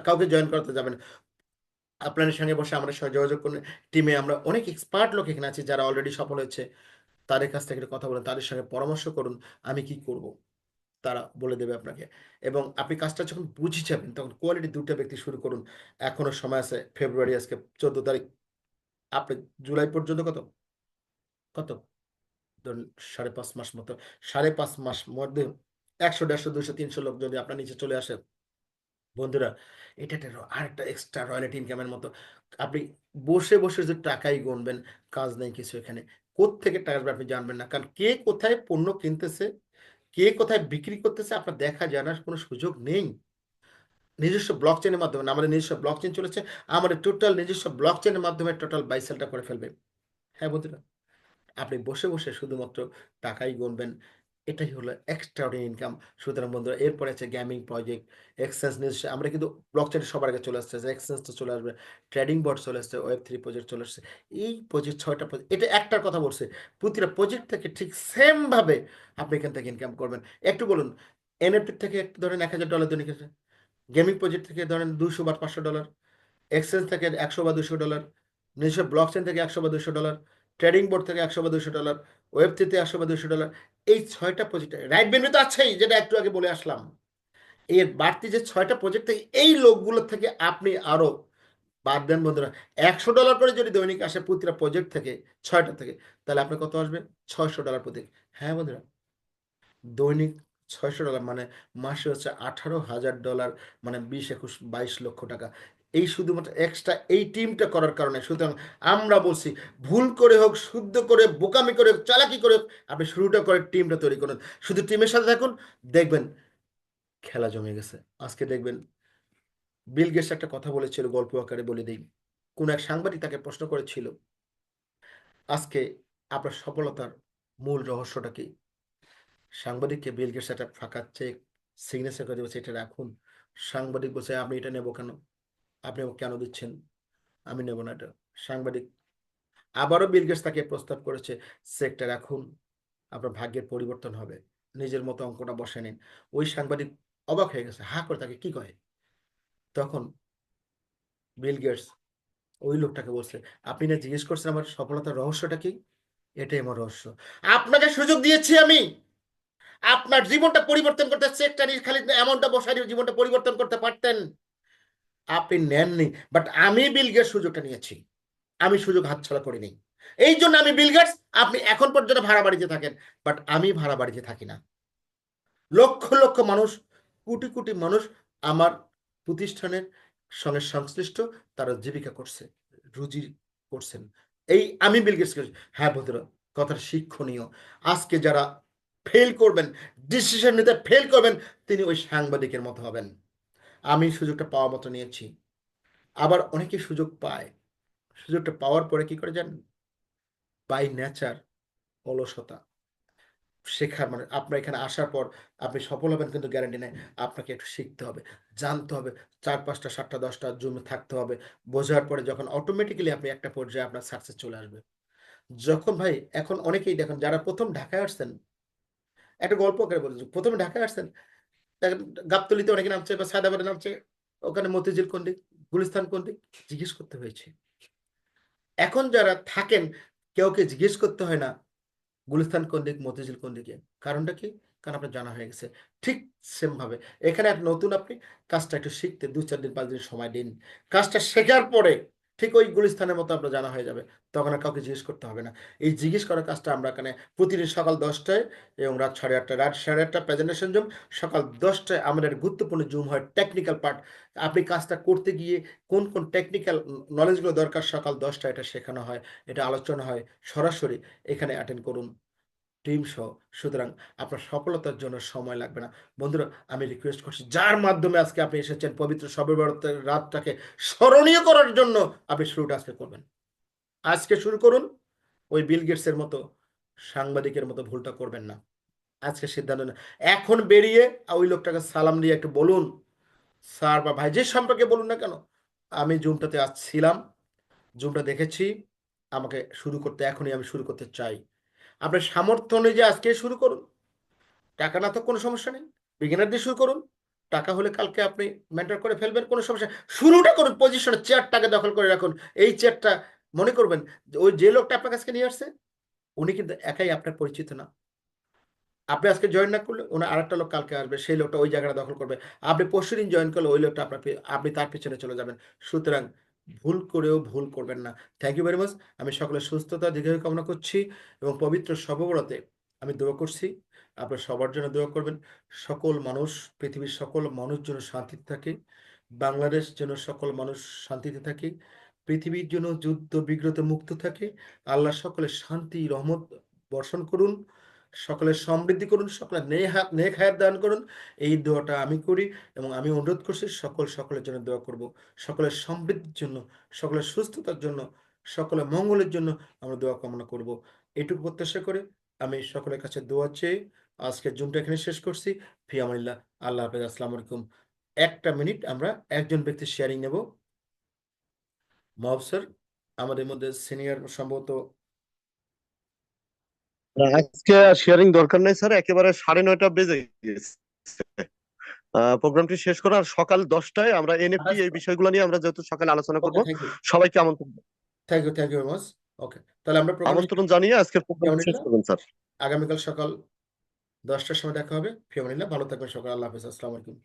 কাউকে জয়েন করাতে যাবেন। আপনাদের সঙ্গে বসে আমাদের সঙ্গে যোগাযোগ করুন। টিমে আমরা অনেক এক্সপার্ট লোক এখানে আছি যারা অলরেডি সফল হয়েছে, তাদের কাছ থেকে কথা বলুন, তাদের সঙ্গে পরামর্শ করুন আমি কি করব, তারা বলে দেবে আপনাকে। এবং আপনি কাজটা যখন বুঝে যাবেন, তখন কোয়ালিটি 2টা ব্যক্তি শুরু করুন। এখনো সময় আছে, ফেব্রুয়ারি আজকে 14 তারিখ, আপনি জুলাই পর্যন্ত কত কত ধরুন 5.5 মাস মতো, 5.5 মাস মধ্যে 100, 150, 200, 300 লোক যদি আপনার নিচে চলে আসে বন্ধুরা, এটা একটা আরেকটা এক্সট্রা রয়্যালটি ইনকামের মতো। আপনি বসে বসে যে টাকাই গুনবেন, কাজ নেই কিছু এখানে। কোত্থেকে টাকা আসবে আপনি জানবেন না, কারণ কে কোথায় পণ্য কিনতেছে, কে কোথায় বিক্রি করতেছে আপনার দেখা জানার কোনো সুযোগ নেই। নিজস্ব ব্লক চেনের মাধ্যমে, আমাদের নিজস্ব ব্লক চেন চলেছে, আমাদের টোটাল নিজস্ব ব্লক চেনের মাধ্যমে টোটাল বাই সেলটা করে ফেলবে। হ্যাঁ বন্ধুরা, আপনি বসে বসে শুধুমাত্র টাকাই গুনবেন, এটাই হলো এক্সট্রাঅর্ডিনারি ইনকাম। সুতরাং বন্ধুরা, এরপরে আছে গেমিং প্রজেক্ট, এক্সচেঞ্জ নিউজ, আমরা কিন্তু ব্লকচেন সবার আগে চলে আসছে, এক্সচেঞ্জ তো চলে আসবে, ট্রেডিং বোর্ড চলে আসছে, Web3 প্রজেক্ট চলে আসছে। এই প্রজেক্ট 6টা প্রজেক্ট, এটা একটার কথা বলছে, প্রতিটা প্রজেক্ট থেকে ঠিক সেম ভাবে আপনি এখান থেকে ইনকাম করবেন। একটু বলুন, এনএফটি থেকে একটু ধরেন $1,000 দৈনিক, গেমিং প্রজেক্ট থেকে ধরেন 200 বা $500, এক্সচেঞ্জ থেকে 100 বা $200, নিজস্ব ব্লক চেন থেকে 100 বা $200, ট্রেডিং বোর্ড থেকে 100 বা $200, Web3-তে 100 বা $200। এই 6টা প্রজেক্ট, রাইট ভেন্যু তো আছেই, যেটা একটু আগে বলে আসলাম। এর বাড়তি যে 6টা প্রজেক্ট থেকে, এই লোকগুলোর থেকে আপনি আরো বাদ দেন বন্ধুরা, $100 করে যদি দৈনিক আসে প্রতিটা প্রজেক্ট থেকে, 6টা থেকে, তাহলে আপনার কত আসবে? $600 প্রতি। হ্যাঁ বন্ধুরা, দৈনিক $600, মানে মাসে হচ্ছে $18,000, মানে 20, 21, 22 লক্ষ টাকা। এই শুধুমাত্র এক্সট্রা এই টিমটা করার কারণে। সুতরাং আমরা বলছি, ভুল করে হোক, শুদ্ধ করে, বোকামি করে হোক, চালাকি করে হোক, আপনি শুরুটা করে টিমটা তৈরি করুন। শুধু টিমের সাথে থাকুন, দেখবেন খেলা জমে গেছে। আজকে দেখবেন বিল গেটস একটা কথা বলেছিল, গল্প আকারে বলে দিই। কোন এক সাংবাদিক তাকে প্রশ্ন করেছিল, আজকে আপনার সফলতার মূল রহস্যটা কি? সাংবাদিককে বিল গেটস একটা ফাঁকা চেক সিগনেচার করে দেবে, এটা রাখুন। সাংবাদিক বলছে, আপনি এটা নেবো কেন? আপনি কেন দিচ্ছেন? আমি নেব না এটা। সাংবাদিক আবারও বিল গেটস তাকে প্রস্তাব করেছে, চেকটা রাখুন, আপনার ভাগ্যের পরিবর্তন হবে, নিজের মতো অঙ্কটা বসে নিন। ওই সাংবাদিক অবাক হয়ে গেছে, হা করে তাকে কি কয়। তখন বিল গেটস ওই লোকটাকে বলছে, আপনি না জিজ্ঞেস করছেন আমার সফলতার রহস্যটা কি? এটাই আমার রহস্য। আপনাকে সুযোগ দিয়েছি আমি, আপনার জীবনটা পরিবর্তন করতে, চেকটা নিয়ে খালি অ্যামাউন্টটা বসাই দিয়ে জীবনটা পরিবর্তন করতে পারতেন, আপনি নেননি। বাট আমি বিল গেটস সুযোগটা নিয়েছি, আমি সুযোগ হাতছাড়া করিনি। এই জন্য আমি বিল গেটস, আপনি এখন পর্যন্ত ভাড়া বাড়িতে থাকেন, বাট আমি ভাড়া বাড়িতে থাকি না। লক্ষ লক্ষ মানুষ, কোটি কোটি মানুষ আমার প্রতিষ্ঠানের সঙ্গে সংশ্লিষ্ট, তারা জীবিকা করছে, রুজি করছেন। এই আমি বিল গেটস। হ্যাঁ বন্ধুরা, কথাটা শিক্ষণীয়। আজকে যারা ফেল করবেন, ডিসিশন নিতে ফেল করবেন, তিনি ওই সাংবাদিকের মতো হবেন। আমি সুযোগটা পাওয়ার মতো নিয়েছি। আবার অনেকে সুযোগ পায়, সুযোগটা পাওয়ার পরে কি করে জানেন? বাই নেচার অলসতা। শেখার মানে আপনার এখানে আসার পর আপনি সফল হবেন কিন্তু গ্যারান্টি নেই। আপনাকে একটু শিখতে হবে, জানতে হবে, 4, 5টা 7টা 10টা জুমে থাকতে হবে। বোঝার পরে যখন অটোমেটিক্যালি আপনি একটা পর্যায়ে আপনার সাকসেস চলে আসবে। যখন ভাই এখন অনেকেই দেখেন যারা প্রথম ঢাকায় আসছেন, একটা গল্প করে বলছি, প্রথমে ঢাকায় আসছেন, দেখেন গাবতলীতে অনেকে নামছে বা সায়দাবাদে নামছে, ওখানে মতিঝিল কোন দিক, গুলিস্তান কোন দিক, জিজ্ঞেস করতে হয়েছে। এখন যারা থাকেন, কেউকে জিজ্ঞেস করতে হয় না গুলিস্তান কোন দিক, মতিঝিল কোন দিকে। কারণটা কি? কারণ আপনার জানা হয়ে গেছে। ঠিক সেম ভাবে এখানে এক নতুন আপনি কাজটা একটু শিখতে 2, 4 দিন 5 দিন সময় দিন। কাজটা শেখার পরে ঠিক ওই গুলিস্তানের মতো আপনার জানা হয়ে যাবে, তখন আর কাউকে জিজ্ঞেস করতে হবে না। এই জিজ্ঞেস করার কাজটা আমরা এখানে প্রতিদিন সকাল 10টায় এবং রাত 8:30, রাত 8:30 প্রেজেন্টেশন জুম, সকাল 10টায় আমাদের গুরুত্বপূর্ণ জুম হয় টেকনিক্যাল পার্ট। আপনি কাজটা করতে গিয়ে কোন কোন টেকনিক্যাল নলেজগুলো দরকার, সকাল 10টায় এটা শেখানো হয়, এটা আলোচনা হয় সরাসরি। এখানে অ্যাটেন্ড করুন টিম সহ। সুতরাং আপনার সফলতার জন্য সময় লাগবে না। বন্ধুরা, আমি রিকোয়েস্ট করছি, যার মাধ্যমে আজকে আপনি এসেছেন পবিত্র শবে বরাতের রাতটাকে স্মরণীয় করার জন্য, আপনি শুরুটা আজকে করবেন। আজকে শুরু করুন। ওই বিল গেটসের মতো, সাংবাদিকের মতো ভুলটা করবেন না। আজকে সিদ্ধান্ত নেন, এখন বেরিয়ে ওই লোকটাকে সালাম দিয়ে একটু বলুন, স্যার বা ভাই যে সম্পর্কে বলুন না কেন, আমি জুমটাতে আসছিলাম, জুমটা দেখেছি, আমাকে শুরু করতে, এখনই আমি শুরু করতে চাই। আপনার সামর্থ্য অনুযায়ী আজকে শুরু করুন। টাকা না তো কোনো সমস্যা নেই, বিগিনার দিয়ে শুরু করুন। টাকা হলে কালকে আপনি মেন্টর করে ফেলবেন, কোনো সমস্যা। শুরুটা করুন পজিশনে, চেয়ারটাকে দখল করে রাখুন। এই চেয়ারটা মনে করবেন ওই যে লোকটা আপনার কাছে নিয়ে আসছে, উনি কিন্তু একাই আপনার পরিচিত না। আপনি আজকে জয়েন না করলে ওনার আরেকটা লোক কালকে আসবে, সেই লোকটা ওই জায়গাটা দখল করবে। আপনি পরশুদিন জয়েন করলে ওই লোকটা আপনি তার পিছনে চলে যাবেন। সুতরাং ভুল করেও ভুল করবেন না। Thank you very much. আমি সকলের সুস্থতা দীর্ঘায়ু কামনা করছি এবং পবিত্র শবে বরাতে আমি দোয়া করছি, আপনার সবার জন্য দোয়া করবেন। সকল মানুষ, পৃথিবীর সকল মানুষ যেন শান্তিতে থাকে, বাংলাদেশ যেন সকল মানুষ শান্তিতে থাকে, পৃথিবীর জন্য যুদ্ধ বিগ্রহ মুক্ত থাকে। আল্লাহ সকলের শান্তি রহমত বর্ষণ করুন, সকলের সমৃদ্ধি করুন, সকলের নেক হায়াত দান করুন। এই দোয়াটা আমি করি এবং আমি অনুরোধ করছি সকলের জন্য দোয়া করব। সকলের সমৃদ্ধির জন্য, সকলের সুস্থতার জন্য, সকলের মঙ্গলের জন্য আমরা দোয়া কামনা করব। এটুকু প্রত্যাশা করে আমি সকলের কাছে দোয়া চেয়ে আজকের জুমটা এখানে শেষ করছি। ফি আমানিল্লাহ। আল্লাহ হাফেজ। আসসালামু আলাইকুম। 1টা মিনিট আমরা একজন ব্যক্তির শেয়ারিং নেব। মহব স্যার, আমাদের মধ্যে সিনিয়র সম্ভবত। আজকে শেয়ারিং দরকার নেই স্যার, একেবারে 9:30 বেজে গেছে। প্রোগ্রামটি শেষ করার সকাল 10টায় আমরা এনএফটি এই বিষয়গুলো নিয়ে আমরা যেহেতু সকালে আলোচনা করব, ওকে, থ্যাংক ইউ, সবাইকে আমন্ত্রণ thank you, thank you very much. Okay, তাহলে আমরা প্রোগ্রাম আমন্ত্রণ জানিয়ে আজকের প্রোগ্রাম শেষ করবেন স্যার। আগামীকাল সকাল 10টার সময় দেখা হবে। ফি আমানিল্লাহ। ভালো থাকবেন সকাল। আল্লাহ হাফেজ। আসসালামু আলাইকুম।